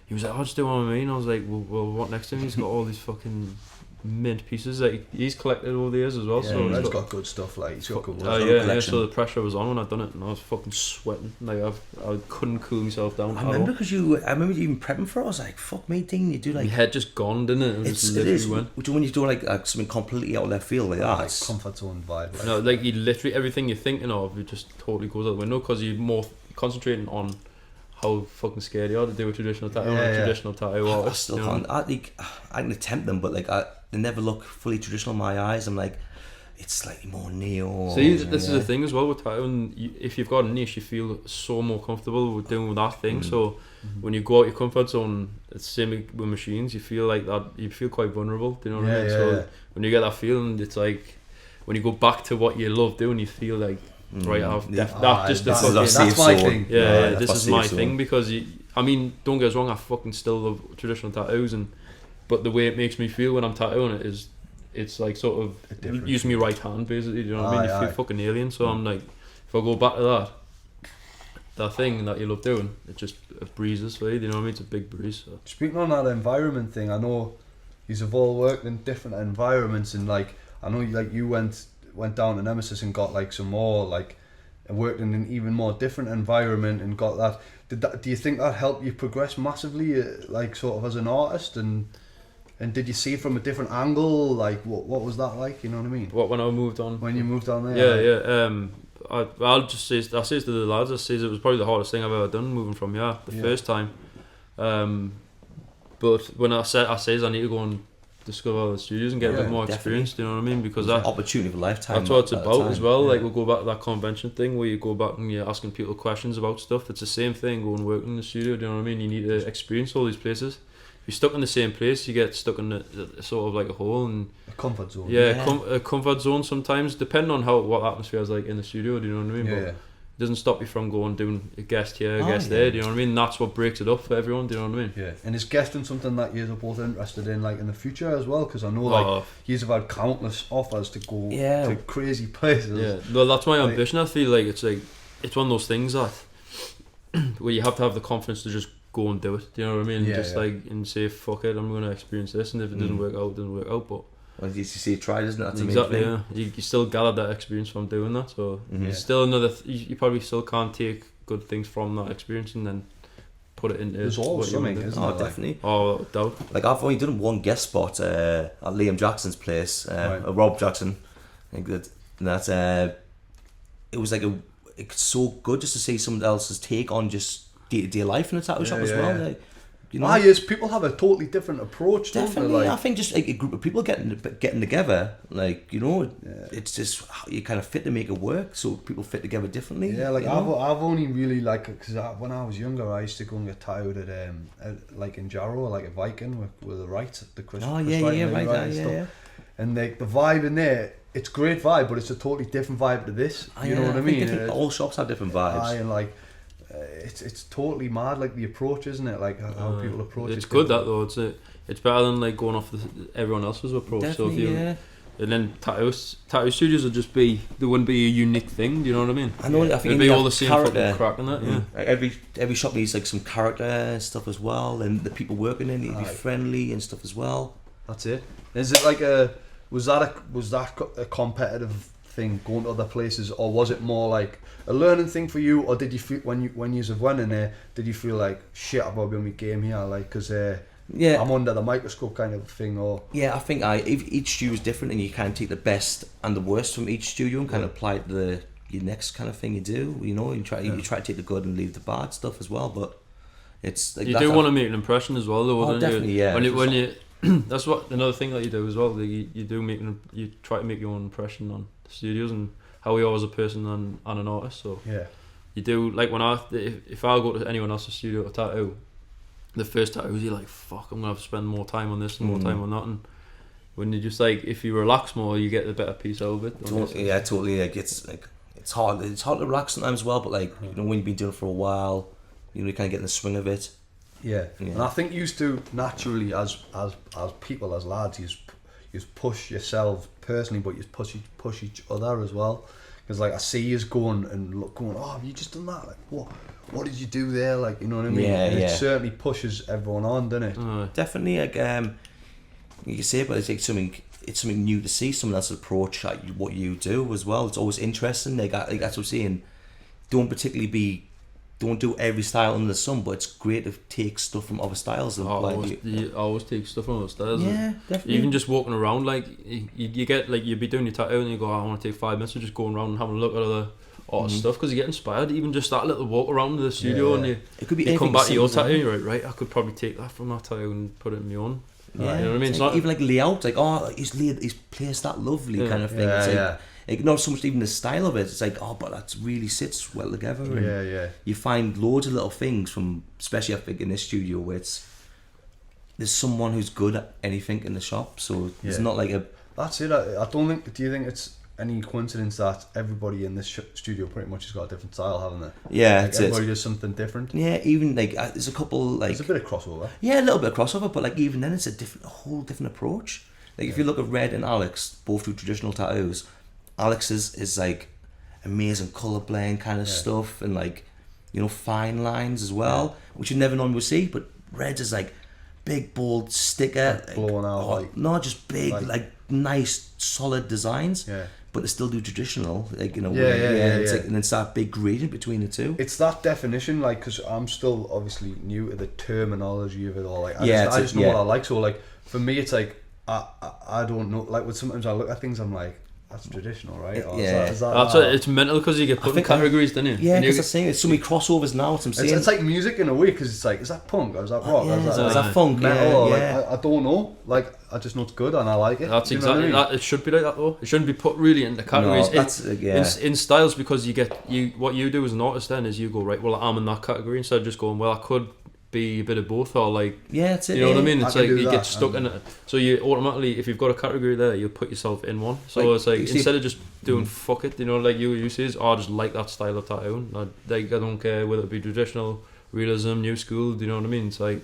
he was like, I'll just do one with me, and I was like, well what next to him? He's got all these fucking mint pieces that he's collected over the years as well. So Red's got good stuff, like he's got good so the pressure was on when I'd done it, and I was fucking sweating, like I couldn't cool myself down. I remember you even prepping for it. I was like, fuck me, Dean, you do like, my head just gone, didn't it? It is when you do like something completely out of left field like that, like comfort zone vibe. Like. No, like you literally everything you're thinking of, it just totally goes out the window, because you're more concentrating on how fucking scared you are to do a traditional tattoo. Traditional tattoo. I still can't. I can attempt them, but like they never look fully traditional in my eyes. I'm like, it's slightly more neo. See, this is the thing as well with tattooing. If you've got a niche, you feel so more comfortable with doing that thing. So when you go out your comfort zone, it's the same with machines. You feel like that. You feel quite vulnerable. Do you know what I mean? So when you get that feeling, it's like when you go back to what you love doing, you feel like. Right, that's my thing. Yeah, this is my thing, because I mean, don't get us wrong, I fucking still love traditional tattoos, but the way it makes me feel when I'm tattooing it is, it's like sort of using my right hand basically. Do you know what I mean? You feel fucking alien. So I'm like, if I go back to that, that thing that you love doing, it breezes for you. You know what I mean? It's a big breeze. So. Speaking on that environment thing, I know you've all worked in different environments, and like I know like you went down to Nemesis and got like some more like and worked in an even more different environment and got that. Do you think that helped you progress massively, like sort of as an artist, and did you see it from a different angle? Like what was that like? You know what I mean? What when I moved on? When you moved down there? Yeah. I'll just say, I say to the lads, I say it was probably the hardest thing I've ever done moving from here the first time. But when I says I need to go and discover other studios and get a bit more experience, do you know what I mean? Because that opportunity of a lifetime. That's what it's about as well. Like we'll go back to that convention thing where you go back and you're asking people questions about stuff. It's the same thing going working in the studio. Do you know what I mean? You need to experience all these places. If you're stuck in the same place, you get stuck in a sort of like a hole and a comfort zone. A comfort zone sometimes, depending on what atmosphere is like in the studio. Do you know what I mean? But it doesn't stop you from going doing a guest here, a guest there. Do you know what I mean? That's what breaks it up for everyone. Do you know what I mean? Yeah. And is guesting something that you're both interested in, like in the future as well? Because I know like you've had countless offers to go to crazy places. Yeah. Well, that's my ambition. I feel like it's one of those things that where you have to have the confidence to just go and do it. Do you know what I mean? And say fuck it, I'm going to experience this, and if it doesn't work out, it doesn't work out. But well, you see it tried, isn't it? That's exactly. Yeah. You still gathered that experience from doing that, so it's still another. You probably still can't take good things from that experience and then put it into. There's always something, isn't it? Like, definitely. Oh, doubt. Like I've only done one guest spot at Liam Jackson's place, Rob Jackson. I think that it was like it's so good just to see someone else's take on just day-to-day life in a tattoo shop as well. Like, you know, yes, people have a totally different approach. Definitely, don't they? I think just like a group of people getting together, like you know, it's just how you kind of fit to make it work. So people fit together differently. Yeah, like you know? I've only really like because when I was younger, I used to go and get tattooed at like in Jarrow, like a Viking with the right, the Chris. Yeah. And like the vibe in there, it's a great vibe, but it's a totally different vibe to this. You know what I mean? All shops have different vibes. And like. It's totally mad, like the approach, isn't it? Like how people approach it. It's good that though. It's better than like going off everyone else's approach. Definitely, so if and then tattoo studios would just be, there wouldn't be a unique thing. Do you know what I mean? I know. I think it'd be all the same fucking crack and that. Yeah. Like every shop needs like some character and stuff as well, and the people working in need to be friendly and stuff as well. That's it. Is it like was that a competitive thing going to other places, or was it more like a learning thing for you, or did you feel when you went in there, did you feel like shit, I've got to be on my game here, like because I'm under the microscope kind of thing? Or I think each studio is different, and you kind of take the best and the worst from each studio and kind of apply it to your next kind of thing you do. You know, you try to take the good and leave the bad stuff as well, but it's like you do want to make an impression as well, though. Oh, definitely, you? When you that's what another thing that you do as well. You try to make your own impression on the studios and how you are as a person and an artist. So you do, like when if I go to anyone else's studio to tattoo, the first tattoos you're like, fuck, I'm gonna have to spend more time on this and more time on that. And when you just like, if you relax more, you get the better piece out of it. Totally. Like it's hard to relax sometimes as well, but like you know, when you've been doing it for a while, you know, you kind of get in the swing of it. Yeah. And I think you used to naturally, as people, as lads, you push yourself personally, but you push each other as well. Because like I see you going, oh, have you just done that? Like what did you do there? Like, you know what I mean? It certainly pushes everyone on, doesn't it? Definitely. Like you can say, but it's like something new to see someone else's approach at what you do as well. It's always interesting. Like that's what I'm saying. Don't do every style under the sun, but it's great to take stuff from other styles. And you always take stuff from other styles. Yeah, definitely. Even just walking around, like you get like you'd be doing your tattoo and you go, I want to take 5 minutes of just going around and having a look at other artist stuff, because you get inspired. Even just that little walk around the studio and it could be you come back to your tattoo and you're right, I could probably take that from that tattoo and put it in my own. Yeah, you know what I mean? It's like, even like layout, like he's placed that lovely kind of thing. Like not so much even the style of it. It's like, but that really sits well together. And you find loads of little things from, especially I think in this studio, where there's someone who's good at anything in the shop. So it's not like a. That's it. I don't think. Do you think it's any coincidence that everybody in this studio pretty much has got a different style, haven't they? Yeah, like everybody does something different. Yeah, even like there's a couple like. There's a bit of crossover. Yeah, a little bit of crossover, but like even then it's a whole different approach. Like if you look at Red and Alex, both do traditional tattoos. Alex's is like amazing colour blend kind of stuff, and like fine lines as well, which you never normally would see. But reds is like big, bold sticker. Like blown out, not just big, like nice, solid designs. Yeah. But they still do traditional, like, Yeah. It's like, and then it's that big gradient between the two. It's that definition, like, because I'm still obviously new to the terminology of it all. Like, I just know what I like. So, like, for me, it's like I don't know. Like, when sometimes I look at things, I'm like, that's traditional, right? Or is that it's mental because you get put in categories, don't you? Yeah, because I'm saying it's so many crossovers now. What I'm saying. It's like music in a way, because it's like, is that punk or is that rock? Or is that funk? Metal? Yeah. Like, I don't know. Like, I just know it's good and I like it. That's exactly that. It should be like that though. It shouldn't be put really into categories. No, in styles, because what you do as an artist then is you go, right, well, I'm in that category, instead of just going, well, I could be a bit of both, or like, that's it. You know what I mean? It's like you get stuck in it. So you automatically, if you've got a category there, you put yourself in one. So it's like, instead of just doing fuck it, like you say, I just like that style of tattooing. I don't care whether it be traditional, realism, new school. Do you know what I mean? It's like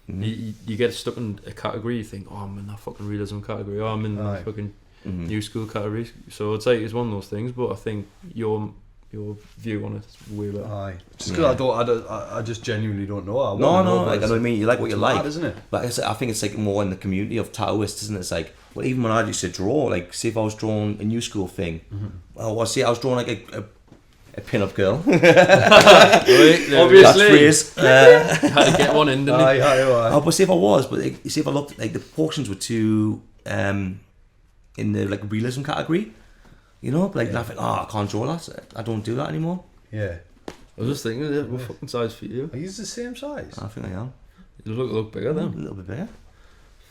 you get stuck in a category. You think, I'm in that fucking realism category. I'm in that fucking new school category. So it's like, it's one of those things. But I think your view on it is way better. Aye. Just because I just genuinely don't know. No, like, I know what I mean. You like what you like, isn't it? But I think it's like more in the community of tattooists, isn't it? It's like, well, even when I used to draw, like, see if I was drawing a new school thing, well, I was drawing like a pin-up girl. Obviously. Had to get one in, didn't you? Oh, but see if I was, but like, see if I looked, like, the proportions were too in the like realism category. But like, I think, I can't draw that. I don't do that anymore. Yeah. I was just thinking, what fucking size for you? Are you the same size? I think I am. You look bigger then. A little bit bigger.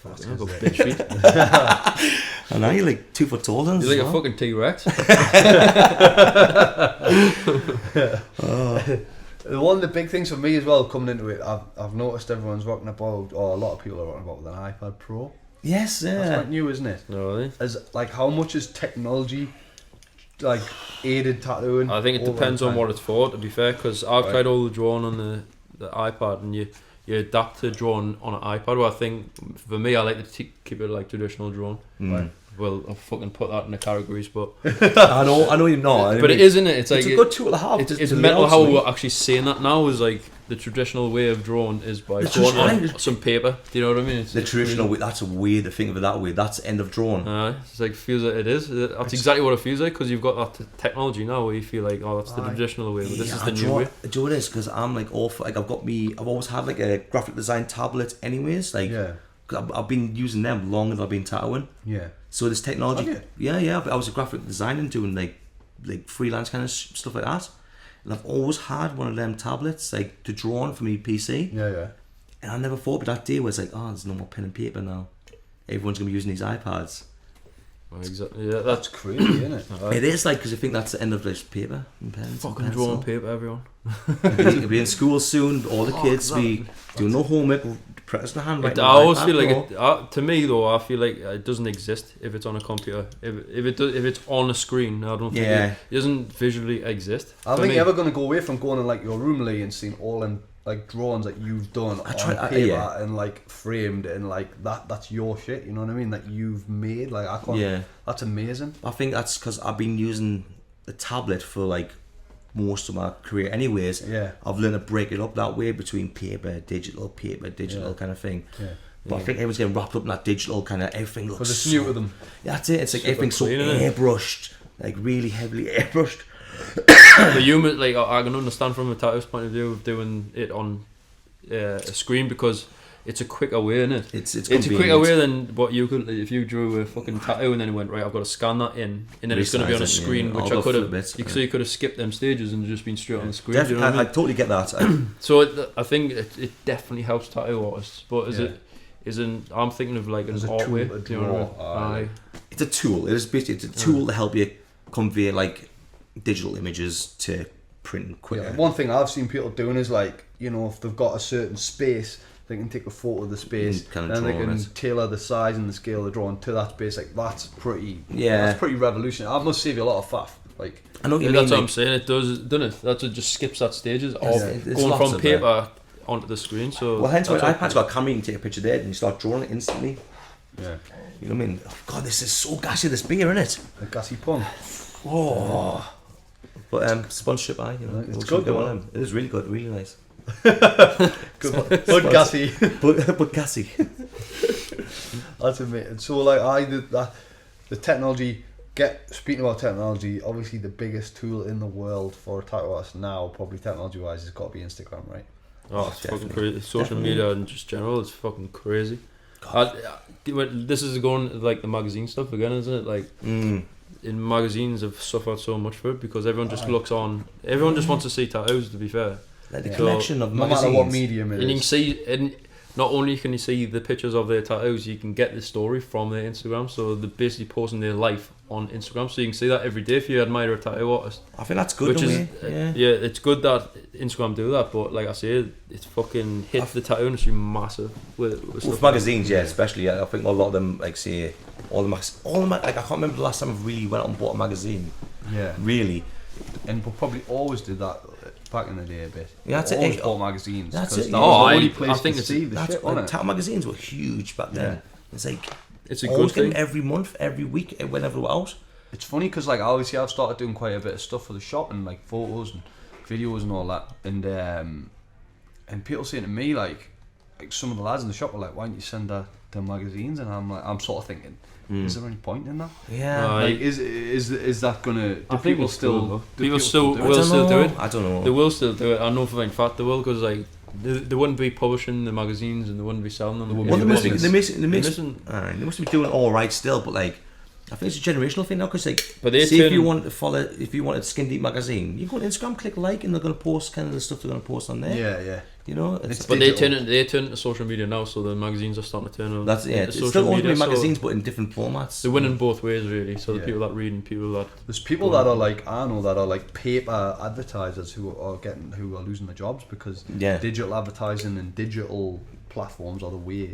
I've got bitch feet. I know, you're like 2 foot taller than us. You're like a fucking T-Rex. One of the big things for me as well, coming into it, I've noticed everyone's rocking about, or a lot of people are rocking about with an iPad Pro. Yes, yeah. That's quite new, isn't it? No, really? As like, how much is technology like aided tattooing? I think it depends on what it's for, to be fair, because I've tried all the drawing on the iPad, and you adapt to drawing on an iPad. Well, I think for me, I like to keep it like traditional drawing. Right. Well, I'll fucking put that in the categories, but I know you're not. But it is, isn't it? It's like a good tool to have. It's mental how we're actually saying that now. Is like the traditional way of drawing is by drawing on some paper. Do you know what I mean? It's the traditional way. That's a weird to think of it that way. That's end of drawing. It's like, feels like it is. That's exactly what it feels like, because you've got that technology now where you feel like, that's the traditional way, but this is the new way. Do you know what it is? Because I'm like awful. Like I've always had like a graphic design tablet, anyways. Like I've been using them longer than I've been tattooing. Yeah. So this technology, I was a graphic designer doing like freelance kind of stuff like that, and I've always had one of them tablets like to draw on for me PC. Yeah. And I never thought, but that day was like, there's no more pen and paper now. Everyone's gonna be using these iPads. Well, exactly. Yeah, that's crazy, isn't it? It is, like, because I think that's the end of this paper and pens. Fucking drawing paper, everyone. You'll be in school soon. All the kids be doing no homework. Pressing the handwriting. I always feel like to me though, I feel like it doesn't exist if it's on a computer. If it's on a screen, I don't think it doesn't visually exist. I think you're ever going to go away from going in like your room, Lee, and seeing all them like drawings that you've done on paper and like framed and like that's your shit. You know what I mean? That you've made. Like I can't. Yeah. That's amazing. I think that's because I've been using the tablet for like most of my career anyways. I've learned to break it up that way between paper digital kind of thing. But I think everyone's getting wrapped up in that digital kind of everything looks because it's new to them. That's it. It's like everything's so airbrushed, like really heavily airbrushed. The human, like I can understand from a tattoo's point of view of doing it on a screen because it's a quicker way, isn't it? It's a quicker way than what you could if you drew a fucking tattoo and then you went right. I've got to scan that in, and then it's going to be on a screen, which I could have. So you could have skipped them stages and just been straight on the screen. Definitely, you know what I totally get that. So I think it definitely helps tattoo artists, but I'm thinking of like an art way. Do you know what I mean? It's a tool. It is basically a tool to help you convey like digital images to print quicker. Yeah, one thing I've seen people doing is like, you know, if they've got a certain space, they can take a photo of the space and they can tailor the size and the scale of the drawing to that space. Like that's pretty revolutionary. I must save you a lot of faff. Like I know what you mean. That's what I'm saying. It does, doesn't it? That's what just skips that stages of going from paper onto the screen. So well, hence why iPad's got a camera. You can take a picture there and you start drawing it instantly. Yeah, you know what I mean. Oh, God, this is so gassy. This beer, isn't it? A gassy pun. Oh, But sponsorship, It's we'll good, go though. on them. It is really good, really nice. Good, but gassy. But gassy. That's amazing. So like I did that. The technology. Speaking about technology, obviously the biggest tool in the world for a tattoo artist now, probably technology-wise, has got to be Instagram, right? Oh, it's fucking Definitely. crazy. Social media and just general, it's fucking crazy. This is going to, like the magazine stuff again, isn't it? Like in magazines, have suffered so much for it because everyone just looks on. Everyone just wants to see tattoos. To be fair, Like the So, collection of No magazines. matter what medium it and you can is. see, and not only can you see the pictures of their tattoos, you can get the story from their Instagram. So they're basically posting their life on Instagram, so you can see that every day if you admire a tattoo artist. I think that's good. Which is Yeah. it's good that Instagram do that, but like I say, it's fucking hit the tattoo industry massive with With stuff. magazines, yeah, especially. I think a lot of them, like say, like I can't remember the last time I really went out and bought a magazine. Yeah. Really. And we probably always did that back in the day a bit. Yeah, that's it. Always bought magazines. That's 'cause it, That yeah. was Oh, the only I place think to it's- see the That's shit like, on it. tattoo magazines were huge back then. Yeah. It's like It's a always good getting thing. every month, every week, whenever we're out. It's funny because like obviously I've started doing quite a bit of stuff for the shop and like photos and videos and all that, and people saying to me like some of the lads in the shop are like, why don't you send the magazines? And I'm sort of thinking, is there any point in that? Yeah. Like is that gonna? Do I think people it's still? cool, do though. People still do I it? will don't still do know. it. I don't know. They will still do it. I know for a fact they will, because like they wouldn't be publishing the magazines and they wouldn't be selling them. They wouldn't Well, be they must be. business. They must be doing it all right still, but like, I think it's a generational thing now. Because like, But they see if turn- you want to follow, if you wanted Skin Deep magazine, you go on Instagram, click like, and they're going to post kind of the stuff they're going to post on there. Yeah. You know, It's But digital. they turn into social media now, so the magazines are starting to turn on. that's into It's social still only media, so magazines, but in different formats. they're winning both ways really. So the Yeah. people that read and people that There's people that are like I know that are like paper advertisers who are losing their jobs because Yeah. digital advertising and digital platforms are the way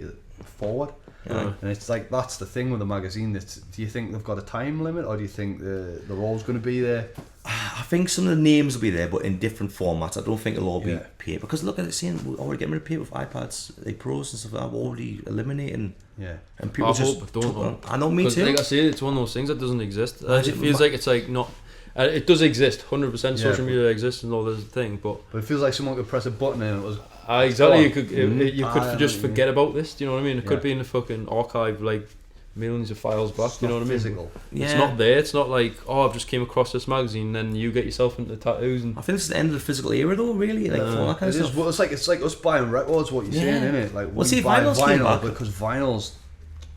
forward. Yeah. And it's like that's the thing with the magazine. Do you think they've got a time limit, or do you think they're always going to be there? I think some of the names will be there, but in different formats. I don't think it'll all be Yeah. paper. Because look at it, saying we're already getting rid of paper with iPads, like Pros and stuff like that. We're already eliminating, Yeah. and people I just hope it don't, took though. on. I know, me 'cause too. like I say, it's one of those things that doesn't exist. It Imagine- feels like it's like not. It does exist, 100%. Yeah. Social media exists and all this thing, but But it feels like someone could press a button and it was. exactly, you gone. could you could I just know what you forget about this. Do you know what I mean? It Yeah. could be in the fucking archive, like millions of files back. It's You know not what I mean? physical. Yeah. It's not there. It's not like, oh, I've just came across this magazine. Then you get yourself into tattoos and I think it's the end of the physical era, though. Really, like for all that kind It of is. stuff. Well, it's like us buying records. What you're saying, Yeah. isn't it? Like Well, see, we buy vinyls came vinyl back. because vinyl's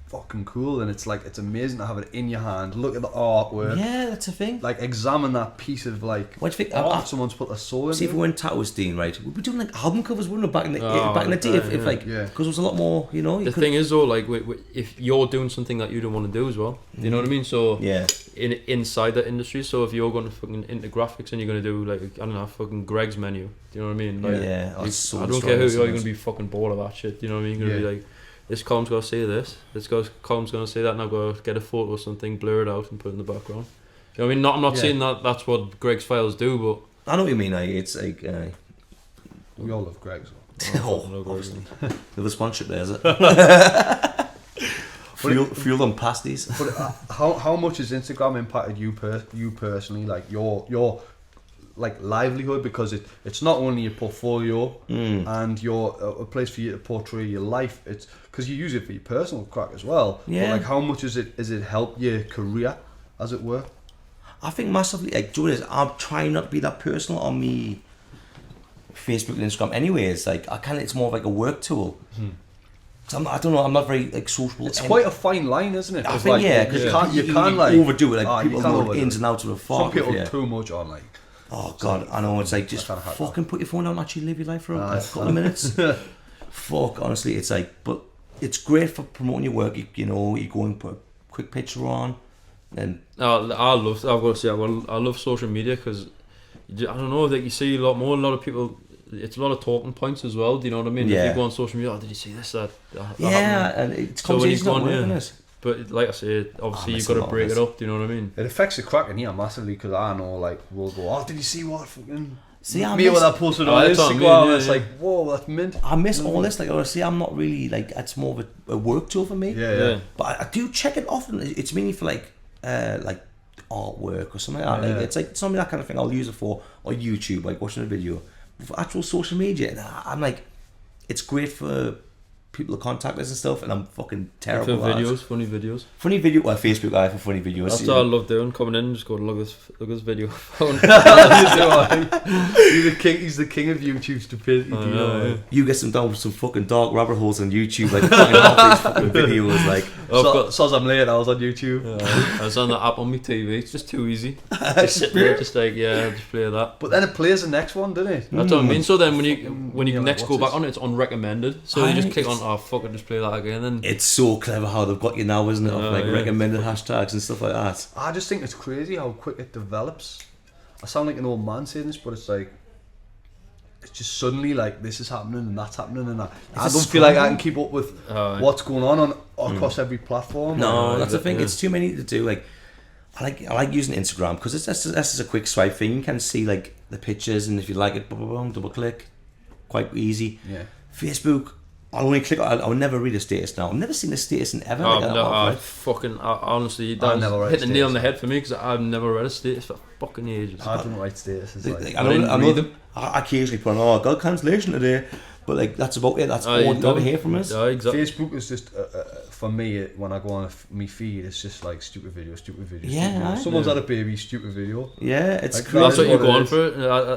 fucking cool, and it's like it's amazing to have it in your hand. Look at the artwork. Yeah, that's a thing. Like examine that piece of like What do you think? art someone's put their soul See, if into. we were in tattoo Dean, right? We'd be doing like album covers, wouldn't we? Back in the Oh, back in the day, if yeah. like, Yeah. because there was a lot more, you know. You the could, thing is though, like if you're doing something that you don't want to do as well, you know what I mean? So yeah, inside that industry, so if you're going to fucking into graphics and you're going to do like I don't know, fucking Greg's menu, do you know what I mean? Like, yeah. you- That's so I don't care who you are, you're destroying going to be fucking bored of that shit. Do you know what I mean? You're going to Yeah. be like, this column's got to say this column's going to say that, and I've got to get a photo or something, blur it out and put it in the background. You know what I mean? I'm not Yeah. saying that that's what Greg's files do, but I know what you mean. It's like We all love Greg's. oh, obviously. Another sponsorship there, is it? Fuel on pasties. But how much has Instagram impacted you personally? Like your like livelihood, because it's not only your portfolio and your a place for you to portray your life. It's because you use it for your personal crack as well. Yeah. But like how much has it helped your career, as it were? I think massively. Like, do you know what it is? I'm trying not to be that personal on me Facebook and Instagram. Anyway, it's like it's more of like a work tool. I don't know. I'm not very like social. It's quite a fine line, isn't it? I 'Cause, think like, yeah, you because can't like overdo it. Like you people can't know overdo the ins it. and outs of a Some farm. people Yeah. too much on like. Oh God, I know. It's like just kinda hard. fucking put your phone down and actually live your life for a Aye. couple of minutes. Fuck, honestly, it's like, but it's great for promoting your work. You know, you go and put a quick picture on, and I've got to say, I love social media because I don't know, like you see a lot of people. It's a lot of talking points as well. Do you know what I mean? If Yeah. you go on social media, oh, did you see this? That yeah, happened? and it's So when you conversations go not on, working yeah. it. But like I say, obviously miss you've a got lot to of break this. it up. Do you know what I mean? It affects the crack in here massively because I know like we'll go, oh, did you see what fucking See, I me miss, what I posted Oh, on that's what I Instagram? mean, yeah, It's yeah. like, whoa, that's mint. I miss all this. Like honestly, I'm not really like it's more of a work tool for me. Yeah. But I do check it often. It's mainly for like artwork or something like that. Like, it's like something that kind of thing I'll use it for, or YouTube, like watching a video. For actual social media, I'm like, it's great for people to contact us and stuff, and I'm fucking terrible For at videos, it. funny videos. Funny video, well, Facebook Live for funny videos. That's what I love doing. Coming in and just going, look at this video. He's the king of YouTube stupidity. You get some down some fucking dark rabbit holes on YouTube, like fucking half these fucking videos, like. So I'm late. I was on YouTube. I was on the app on my TV. It's just too easy. Just sit there, just like just play that. But then it plays the next one, doesn't it? That's what I mean. So then when you Yeah, next like, go what's back on it, it's unrecommended. So you just click on, oh fuck it, just play that again. And It's so clever how they've got you now, isn't it? Of like recommended hashtags and stuff like that. I just think it's crazy how quick it develops. I sound like an old man saying this, but it's like, it's just suddenly like this is happening and that's happening, and I don't feel like I can keep up with what's going on across every platform. No, that's the thing. It's too many to do. Like, I like using Instagram because that's just a quick swipe thing. You can see like the pictures, and if you like it, boom, boom, boom, double click, quite easy. Yeah. Facebook, I'll only click. I'll never read a status now. I've never seen a status in ever. oh, like, no, right? honestly, I never that read hit the nail on status. the head for me because I've never read a status for fucking ages. I don't write statuses. Like, I know read them. I occasionally put on, I got cancellation today, but like that's about it. That's all you ever hear from us. Yeah, exactly. Facebook is just for me when I go on me feed, it's just like stupid video. Yeah, stupid video. Someone's had a baby, stupid video. Yeah, it's Like, crazy. That's what you what go it on is. for.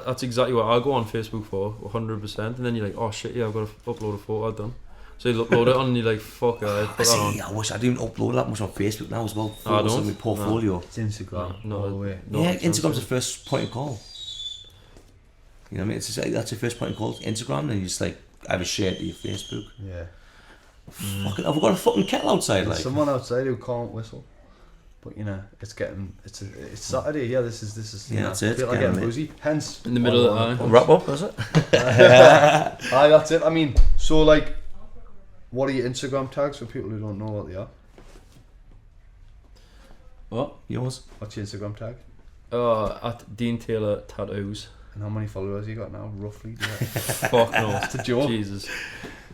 That's exactly what I go on Facebook for, 100%. And then you're like, oh shit, yeah, I've got to upload a photo I've done. So you upload it on and you're like, fuck it, I put that on. See, I wish I didn't upload that much on Facebook now as well. I Photos don't. of my portfolio. It's Instagram No, all the way. no, Yeah, it's Instagram's the not. first point of call. You know what I mean? It's just like, that's your first point of call, Instagram, and you just like either share it to your Facebook. Yeah. Fucking, I've got a fucking kettle outside, There's like. someone outside who can't whistle. But you know, it's Saturday. Yeah, this is. Yeah, you know, that's it, I feel like getting getting it. boozy. Hence, In the middle of the night. night. Wrap up, is it? Aye, that's it. I mean, so like, what are your Instagram tags for people who don't know what they are? What? Yours? What's your Instagram tag? At Dean Taylor Tattoos. And how many followers you got now, roughly? Fuck no. It's a joke. Jesus.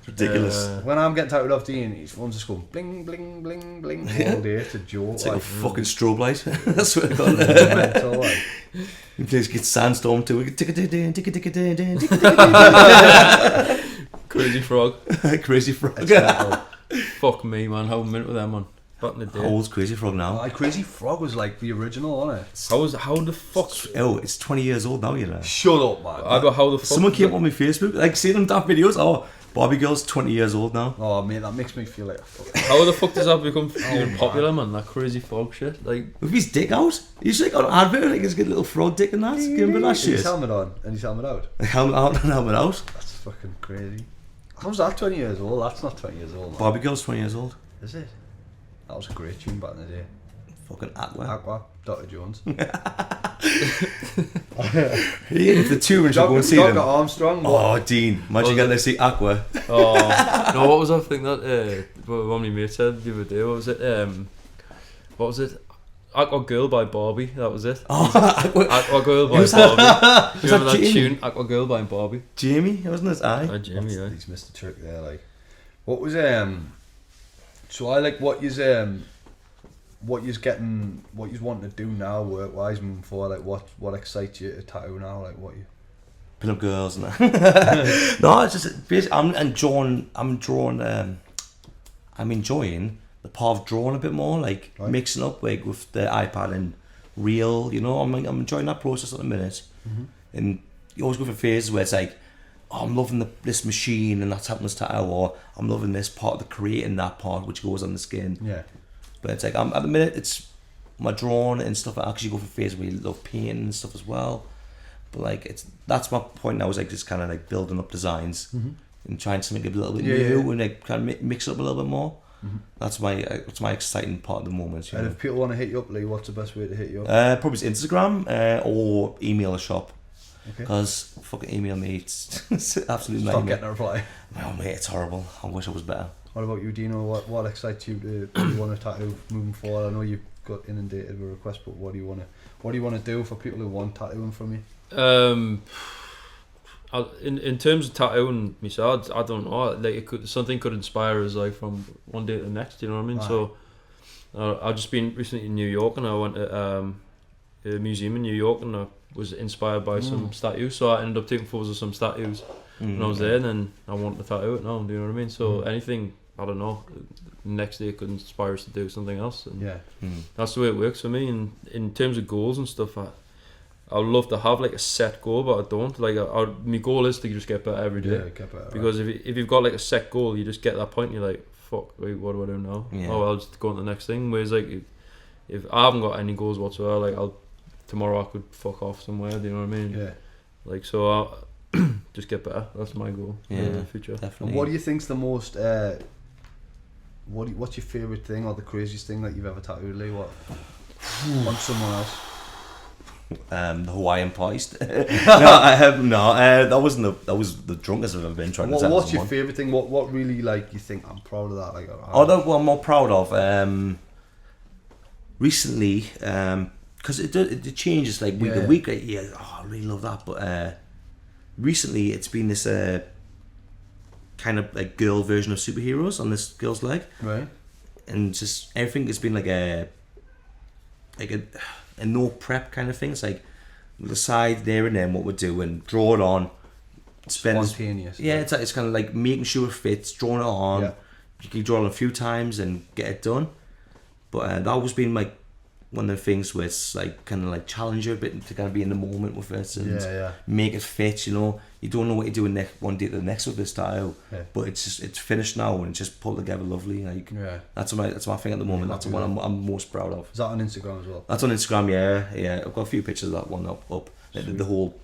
Ridiculous. When I'm getting tattooed off Dean, his phone's just going bling, bling, bling, bling all day. It's a joke. It's like a fucking strobe light. That's what I got. mental, like. You place get sandstorm too. We can tick it in, Crazy Frog. Crazy Frog. It's mental. Fuck me, man. How mint with them, man. Back in the day. How old's Crazy Frog now? Like Crazy Frog was like the original, wasn't it? How the fuck? Oh, it's 20 years old now, you know. Shut up, man. I got how the fuck? Someone came on my Facebook, like, see them daft videos. Oh, Barbie girl's 20 years old now. Oh, mate, that makes me feel like a fucking... How the fuck does that become even man. popular, man? That Crazy Frog shit. Like, With his dick out. He's like got an advert, like, he's got a little frog dick in that. Give him that And shit. his helmet on and his helmet out. Helmet out and helmet out. That's fucking crazy. How's that 20 years old? That's not 20 years old, man. Barbie girl's 20 years old. Is it? That was a great tune back in the day. Fucking Aqua. Aqua, Dr. Jones. If the two of them should go and see Dr. them. Armstrong. Oh, Dean. Imagine getting to see Aqua. oh no, what was I think that what one of my mates said the other day? What was it? Aqua Girl by Barbie. That was it. Oh, Aqua. Aqua Girl by Who's Barbie. You remember that Jamie? tune? Aqua Girl by Barbie. Jamie, wasn't it? Aye. Jamie, yeah. He's missed the trick there, like. What was so I like what you's getting, what you's wanting to do now work wise moving forward, like what excites you to tattoo now, like what you... Pin up girls and that. No, it's just basically I'm enjoying the part of drawing a bit more, like Right. mixing up like with the iPad and Reel, you know. I'm enjoying that process at the minute. And you always go for phases where it's like, oh, I'm loving this machine and that's helping us tattoo, or I'm loving this part of the creating that part which goes on the skin. Yeah. But it's like I'm at the minute it's my drawing and stuff. I actually go for phases where you love painting and stuff as well. But like that's my point now, is like just kind of like building up designs and trying to make it a little bit new and like kind of mix it up a little bit more. That's my exciting part at the moment. You And know? if people want to hit you up, Lee, what's the best way to hit you up? Probably it's Instagram or email the shop. Okay. Because fucking email me, it's absolutely Stop nightmare. getting a reply. Oh mate, it's horrible. I wish I was better. What about you, Dino? What excites you to what do you want to tattoo moving forward? I know you've got inundated with requests, but what do you want to do for people who want tattooing from you? In terms of tattooing myself, I don't know. Like something could inspire us like from one day to the next. You know what I mean? Right. So I've just been recently in New York, and I went to museum in New York, and I was inspired by some statues, so I ended up taking photos of some statues when I was there, and then I wanted to tattoo it now, do you know what I mean? So anything, I don't know, next day could inspire us to do something else, and that's the way it works for me. And in terms of goals and stuff, I'd love to have like a set goal, but I don't. Like, my goal is to just get better every day. Yeah, get better. Because if you've got like a set goal, you just get that point, and you're like, fuck, wait, what do I do now? Yeah. Oh, I'll just go on to the next thing. Whereas like, if I haven't got any goals whatsoever, like tomorrow I could fuck off somewhere. Do you know what I mean? Yeah. Like, so I just get better. That's my goal in the future. Definitely. And what do you think's the most? What's your favourite thing or the craziest thing that you've ever tattooed, Lee? What on someone else? The Hawaiian parties. That wasn't that was the drunkest I've ever been trying to tattoo What's your someone. favourite thing? What really, like, you think I'm proud of that? Like, What I'm more proud of recently, because it changes like week to week. Like, I really love that. But recently, it's been this kind of like girl version of superheroes on this girl's leg, right? and just everything has been like a no prep kind of thing. It's like we'll decide there and then what we're doing, draw it on, Spontaneous. Yeah, it's kind of like making sure it fits, drawing it on. Yeah. You can draw it on a few times and get it done. But that always been like one of the things where it's like kind of like challenge you a bit to kind of be in the moment with it and make it fit. You know, you don't know what you're doing one day to the next with this style, but it's finished now and it's just pulled together lovely. Like that's my thing at the moment. That's the one I'm most proud of. Is that on Instagram as well? That's on Instagram. Yeah. I've got a few pictures of that one up. The whole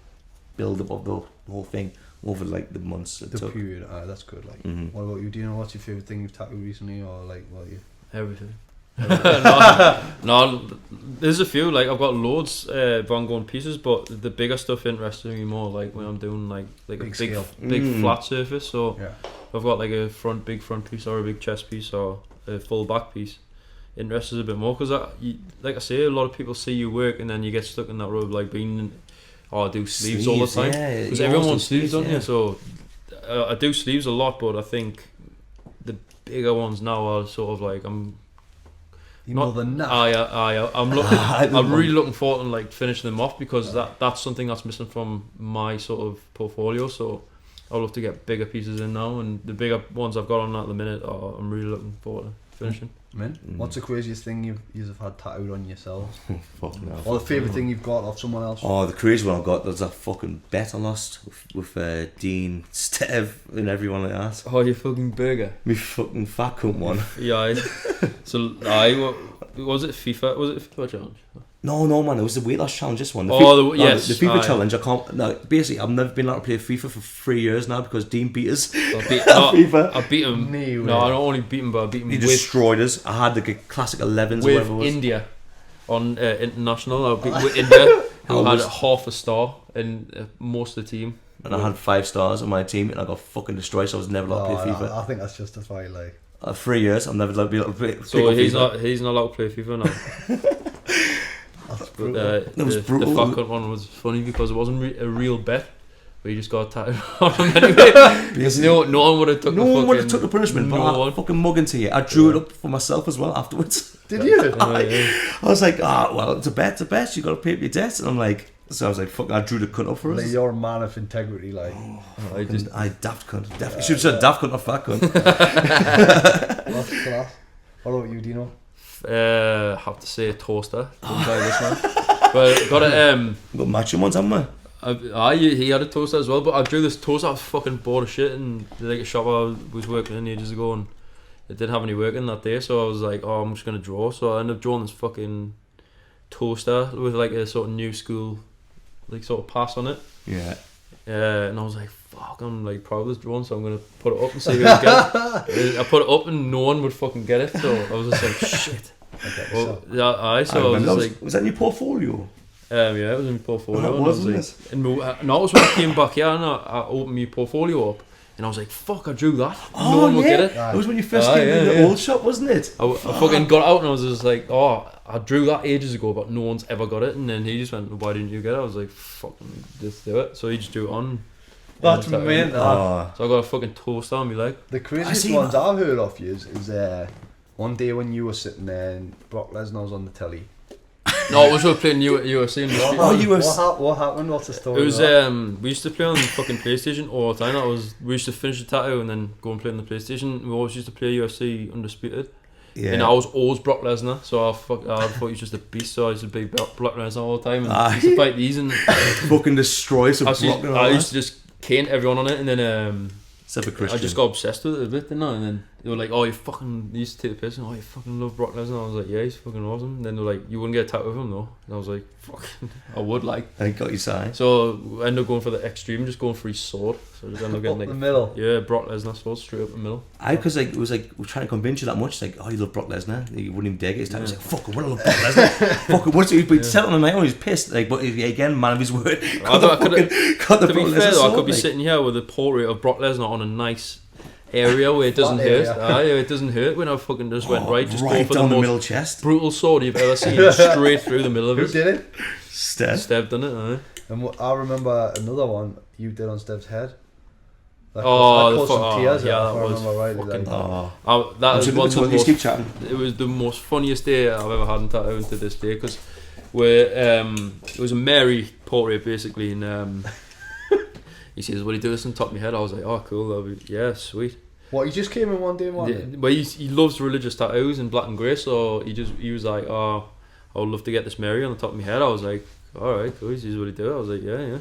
build up of the whole thing over like the months it took. Period. That's good. Like, what about you? Do you know what's your favourite thing you've tattooed recently, or like what you? Everything. no, there's a few. Like, I've got loads Van Gogh pieces, but the bigger stuff interests me more. Like when I'm doing like a big flat surface. So I've got like a big front piece or a big chest piece or a full back piece. Interests us a bit more because, like I say, a lot of people see you work and then you get stuck in that road, like being, I do sleeves all the time because everyone wants sleeves, don't you? So I do sleeves a lot, but I think the bigger ones now are sort of like I'm really looking forward to like finishing them off because that's something that's missing from my sort of portfolio. So I'd love to get bigger pieces in now, and the bigger ones I've got on at the minute I'm really looking forward to finishing. What's the craziest thing you've had tattooed on yourself? Fuck no. Or the favourite thing you've got of someone else? Oh, the crazy one I've got, there's a fucking bet I lost with Dean, Stev and everyone like that. Oh, your fucking burger. Me fucking fat cunt one. Yeah. So was it FIFA? Was it FIFA challenge? No man, it was the weight loss challenge, this one. The FIFA challenge, I can't, no, basically I've never been allowed to play FIFA for 3 years now because Dean beat us. FIFA. I beat him. No, I don't only beat him, but I beat him. He destroyed us. I had like a classic 11s with or whatever it was. India on international. I beat with India, who had half a star in most of the team. And I had 5 stars on my team and I got fucking destroyed, so I was never allowed to play FIFA. I think that's justified, like. 3 years, I'm never allowed to be able to play. So he's not allowed to play FIFA now. But, was brutal. The fat cunt one was funny because it wasn't a real bet, but you just got tattooed on him anyway. Because no one would have took the punishment, but I fucking mugging to you. I drew it up for myself as well afterwards. Did you? I was like, well, it's a bet, you got to pay up your debts. And I'm like, so I was like, fuck, I drew the cunt up for us. Like, you're a man of integrity, like. I daft cunt. You should have said daft cunt, not fat cunt. That's class. What about you, Dino? Have to say a toaster. Didn't buy this one. But got it. Got matching ones, haven't we? He had a toaster as well, but I drew this toaster. I was fucking bored of shit, and like a shop I was working in ages ago, and it didn't have any work in that day, so I was like, I'm just gonna draw. So I ended up drawing this fucking toaster with like a sort of new school, like sort of pass on it. Yeah. And I was like, fuck, I'm like proud of this drawing, so I'm gonna put it up and see who would get it. I put it up and no one would fucking get it, so I was just like, shit. So I was was that in your portfolio? Yeah, it was in my portfolio. Wasn't it? No, it was when I came back here and I opened my portfolio up and I was like, fuck, I drew that. No one would get it. It was when you first came in the old shop, wasn't it? I fucking got out and I was just like, I drew that ages ago, but no one's ever got it. And then he just went, why didn't you get it? I was like, fucking just do it. So he just drew it on. that's mint. So I got a fucking toaster on me leg. The craziest ones I've heard of you is one day when you were sitting there and Brock Lesnar was on the telly No, it was we were playing UFC in the street. Oh, UFC. What happened? What's the story? It was of that? we used to play on the fucking PlayStation all the time. We used to finish the tattoo and then go and play on the PlayStation. We always used to play UFC Undisputed. Yeah. And I was always Brock Lesnar, so I thought he was just a beast. So I used to be Brock Lesnar all the time and I used to fight these and fucking destroy some block. I used to just cane everyone on it, and then Except for Christian. I just got obsessed with it a bit, didn't I? And then they were like, "Oh, they used to take the piss, and you fucking love Brock Lesnar." I was like, "Yeah, he's fucking awesome." And then they were like, "You wouldn't get a tattoo with him though." And I was like, "Fucking, I would like." I got your sign. So I ended up going for the extreme, just going for his sword. So I just ended up getting Up the middle. yeah, Brock Lesnar sword straight up the middle. Because it was like we're trying to convince you that much. It's like, oh, you love Brock Lesnar. You wouldn't even dig it. His time. He's like, fuck, I love Brock Lesnar. Fuck, what's it? He'd settle on the night. He's pissed. Like, but again, man of his word. Got the To be Brock fair, Lesnar though, I sword, could be like. sitting here with a portrait of Brock Lesnar on a nice area where it doesn't hurt. It doesn't hurt when I fucking just went right. Just right go for down the the most middle chest. brutal sword you've ever seen, straight through the middle of Who it. did it? Steph. Done it. Aye. And I remember another one you did on Stev's head. That Oh, caused some tears. yeah, if that I was remember rightly, fucking. like. That was one of the You most. keep chatting. It was the most funniest day I've ever had in tattooing to this day because it was a Mary portrait basically, and he says, "Will you do this on top of my head?" I was like, "Oh, cool, that'll be, yeah, sweet." What, he just came in one day and wanted it? Well, he loves religious tattoos in black and grey, so he was like, "Oh, I would love to get this Mary on the top of my head." I was like, "All right, cool." He says, "Will you do it?" I was like, "Yeah."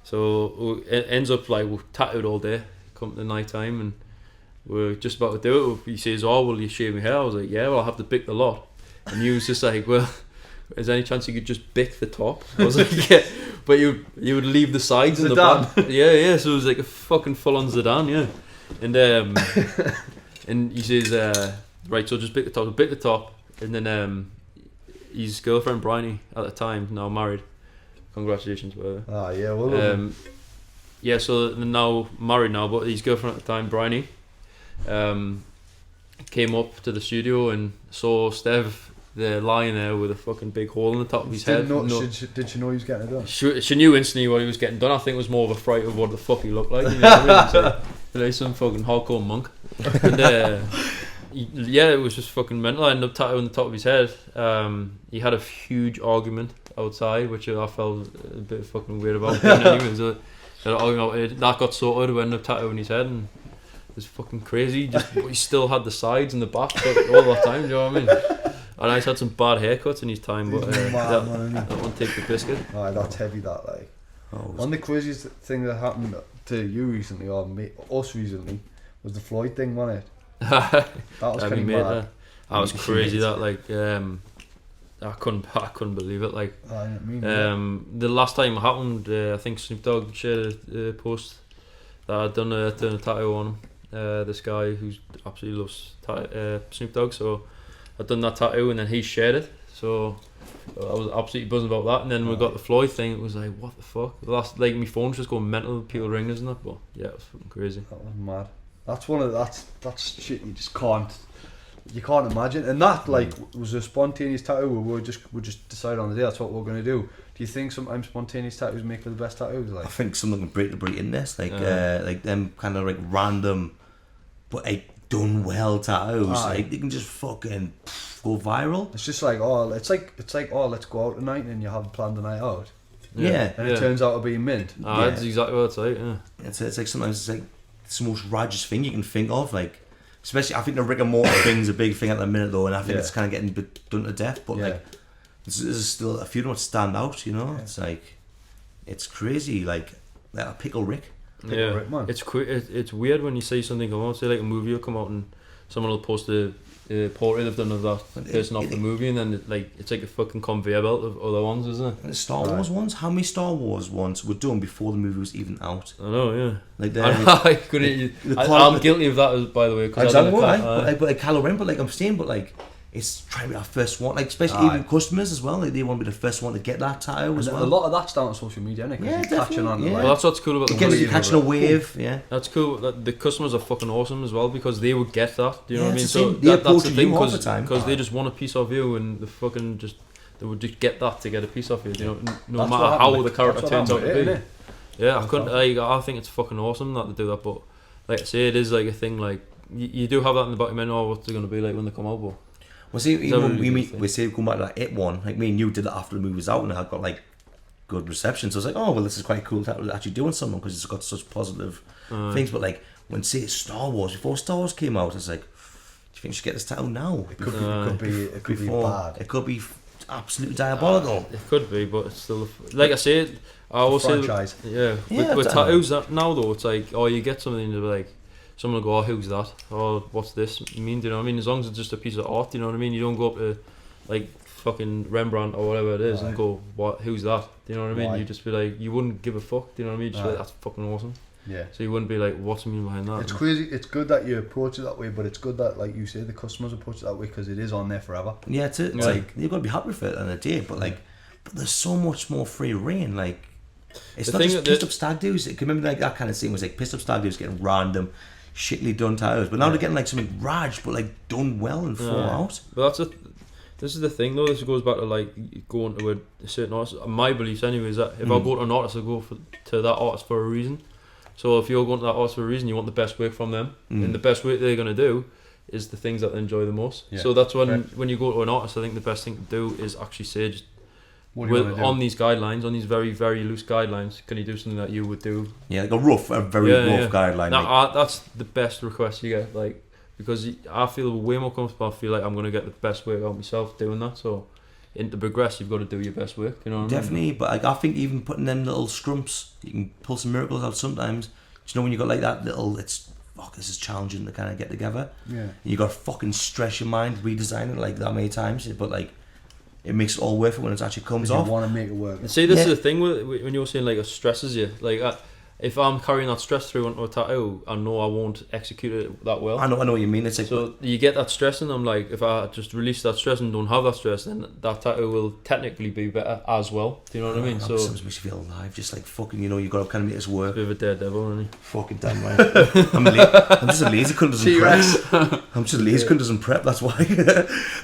So it ends up like we're tattooed all day, come to night time, and we're just about to do it. He says, "Oh, will you shave my hair?" I was like, "Yeah, well, I'll have to bick the lot." And he was just like, "Well, is there any chance you could just bick the top?" I was like, "Yeah, but you would leave the sides and the back." Yeah. So it was like a fucking full on Zidane, yeah. And and he says, "Right, so just bick the top." So bick the top, and then his girlfriend Bryony at the time, now married. Congratulations, by the way. Ah, yeah, well, Yeah, so they're now married now, but his girlfriend at the time, Bryony, came up to the studio and saw Steve there lying there with a fucking big hole in the top of his head. Did she know he was getting it done? She knew instantly what he was getting done. I think it was more of a fright of what the fuck he looked like. You know what I mean? So, like some fucking hardcore monk. And, it was just fucking mental. I ended up tattooing the top of his head. He had a huge argument outside, which I felt a bit fucking weird about. Anyway, so that got sorted. We ended up tattooing his head, and it was fucking crazy. He still had the sides and the back all that time. Do you know what I mean? And he's had some bad haircuts in his time, but that won't take the biscuit. Alright, that's heavy. That like. One of the craziest thing that happened to you recently, or us recently, was the Floyd thing, wasn't it? That was kind of mad. That was crazy. That like I couldn't believe it. Like the last time it happened, I think Snoop Dogg shared a post that I'd done a tattoo on him. This guy who absolutely loves Snoop Dogg, so I'd done that tattoo and then he shared it. So I was absolutely buzzing about that. And then we got the Floyd thing. It was like, what the fuck? The last, like, my phone's just going mental. People ringing and that. But yeah, it was fucking crazy. That was mad. That's one of that's shit you just can't imagine. And that like was a spontaneous tattoo. We just decided on the day that's what we're gonna do. Do you think sometimes spontaneous tattoos make for the best tattoos? Like, I think something can break in this, like them kind of like random, but like done well tattoos. Like they can just fucking go viral. It's just like it's like let's go out tonight, and you haven't planned the night out. Yeah. And it turns out to be mint. That's exactly what it's like. Yeah. It's like sometimes it's like it's the most ragiest thing you can think of. Like, especially I think the rigor mortis thing's a big thing at the minute though, and I think it's kind of getting a bit done to death. But like, there's still a few that stand out. You know, it's like it's crazy. Like a Pickle Rick. Rick, man. It's weird when you see something come out. Say like a movie will come out and someone will post a portrait they've done of that person off the movie, and then it's like a fucking conveyor belt of other ones, isn't it? And the Star Wars ones. How many Star Wars ones were done before the movie was even out? I know, yeah. Like I'm guilty of that, by the way. Exactly, but Kylo Ren. But like I'm saying, but like it's trying to be our first one. Like especially even customers as well. Like they want to be the first one to get that tattoo as well. A lot of that's down on social media, isn't it? Yeah, you're catching on. Yeah. Well, that's what's cool about the you're catching a wave. Yeah, that's cool. The customers are fucking awesome as well because they would get that. Do you know what I mean? So that's the thing because they just want a piece of you, and they would just get that to get a piece of you. You know, no matter how the character turns out to be. Yeah, I think it's fucking awesome that they do that. But like I say, it is like a thing. Like you do have that in the back of your mind. Oh, what's it going to be like when they come out? But Well, see, Is that even a when really we good thing? we say going back to that It one, like me and you did that after the movie was out, and it had got like good reception. So I was like, oh well, this is quite cool to actually doing something because it's got such positive things. But like when say Star Wars, before Star Wars came out, it's like, do you think you should get this title now? It could be bad. It could be absolutely diabolical. It could be, but it's still like I said. I always say, franchise. yeah. Yeah, With I've done tattoos that now though, it's like, oh, you get something to be like, someone will go, oh, who's that? Oh, what's this mean? Do you know what I mean? As long as it's just a piece of art, do you know what I mean? You don't go up to like fucking Rembrandt or whatever it is and Right. go, what? Who's that? Do you know what I mean? Why? You just be like, you wouldn't give a fuck. Do you know what I mean? Just be Right. like, that's fucking awesome. Yeah. So you wouldn't be like, what's the meaning behind that? It's crazy. It's good that you approach it that way, but it's good that, like you say, the customers approach it that way because it is on there forever. Yeah, it's Yeah. like you've got to be happy with it on a day, but like, but there's so much more free reign. Like, it's The not thing just that pissed up stag do's. I can remember like that kind of scene was like pissed up stag do's getting random, shittily done tattoos, but now they're getting like something raj, but like done well and full out. But this is the thing though. This goes back to like going to a certain artist. My beliefs anyway is that if I go to an artist, I go to that artist for a reason. So if you're going to that artist for a reason, you want the best work from them, and the best work they're gonna do is the things that they enjoy the most. Yeah. So that's when Right. when you go to an artist, I think the best thing to do is actually say, just, What do you want to do? on these guidelines, on these very very loose guidelines, can you do something that you would do? Yeah, like a very rough guideline. Now, like, that's the best request you get, like, because I feel way more comfortable. I feel like I'm gonna get the best work out of myself doing that. So, to progress, you've got to do your best work. You know what I mean? definitely, but like, I think even putting them little scrumps, you can pull some miracles out sometimes. Do you know when you got like that little, it's fuck, this is challenging to kind of get together. Yeah. You got to fucking stress your mind redesigning it like that many times, but like it makes it all worth it when it actually comes You off. want to make it work. See, this Yeah. is the thing when you're saying like it stresses you. Like, if I'm carrying that stress through onto a tattoo, I know I won't execute it that well. I know what you mean. It's like, So you get that stress, and I'm like, if I just release that stress and don't have that stress, then that tattoo will technically be better as well. Do you know what I mean? So sometimes makes you feel alive, just like fucking, you know, you got to kind of make this work. a bit of a daredevil, isn't he? Fucking damn right. I'm just a lazy cunt doesn't prep. I'm just a lazy cunt doesn't prep. That's why.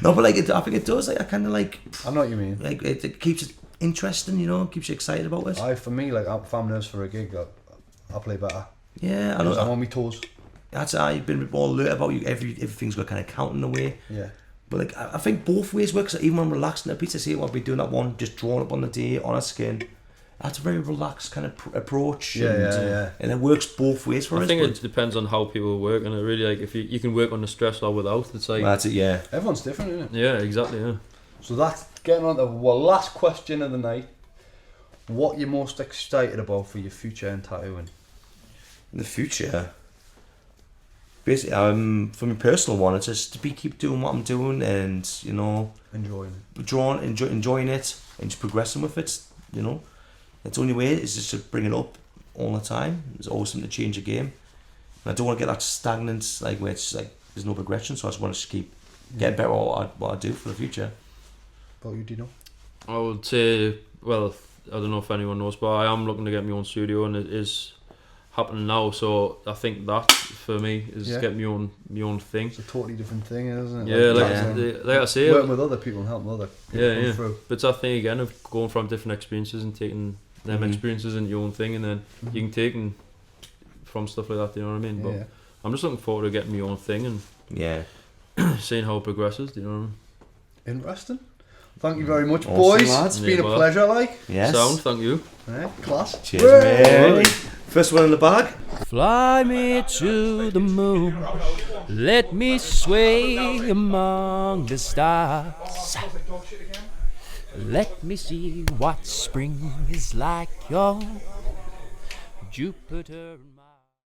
No, but like I think it does. Like I kind of like I know what you mean. like it keeps it interesting. You know, keeps you excited about it. For me, like if I'm nervous for a gig, I'll play better. Yeah, I Because I'm know. on my toes. That's I've been a bit more alert about you. Everything's got kind of counting away. Yeah. But like I think both ways work. So even when I'm relaxing at a pizza, see what I'll be doing that one, just drawing up on the day on a skin. That's a very relaxed kind of approach. Yeah. And it works both ways for us. I think but- it depends on how people work, and it really, like, if you can work on the stress or without. It's like, That's it. Yeah. Everyone's different, isn't it? yeah, exactly, yeah. So that's getting on to the last question of the night. What you're most excited about for your future in tattooing? In the future, basically, for my personal one, it's just to keep doing what I'm doing, and you know, Enjoying it. enjoying it, and just progressing with it. You know, that's the only way is just to bring it up all the time. There's always something to change the game, and I don't want to get that stagnant, like where it's like there's no progression. So I just want to just keep getting better at what I do for the future. About you, Dino? I would say, well, I don't know if anyone knows, but I am looking to get my own studio, and it is happening now. So I think that for me is Yeah. get my own thing. It's a totally different thing, isn't it? Yeah, like that's, like I say, working with other people and helping other people Yeah, come yeah. through. but it's that thing again of going from different experiences and taking them experiences into your own thing, and then you can take and from stuff like that. Do you know what I mean? But Yeah. I'm just looking forward to getting my own thing and Yeah. seeing how it progresses. Do you know what I mean? Interesting. Thank you very much, Awesome, boys. lads. It's been Yeah, a well. pleasure, like. Yes. Sound, thank you. Yeah, class. Cheers, Hooray! mate. First one in the bag. Fly me to the moon, let me sway among the stars. Let me see what spring is like on Jupiter and Mars.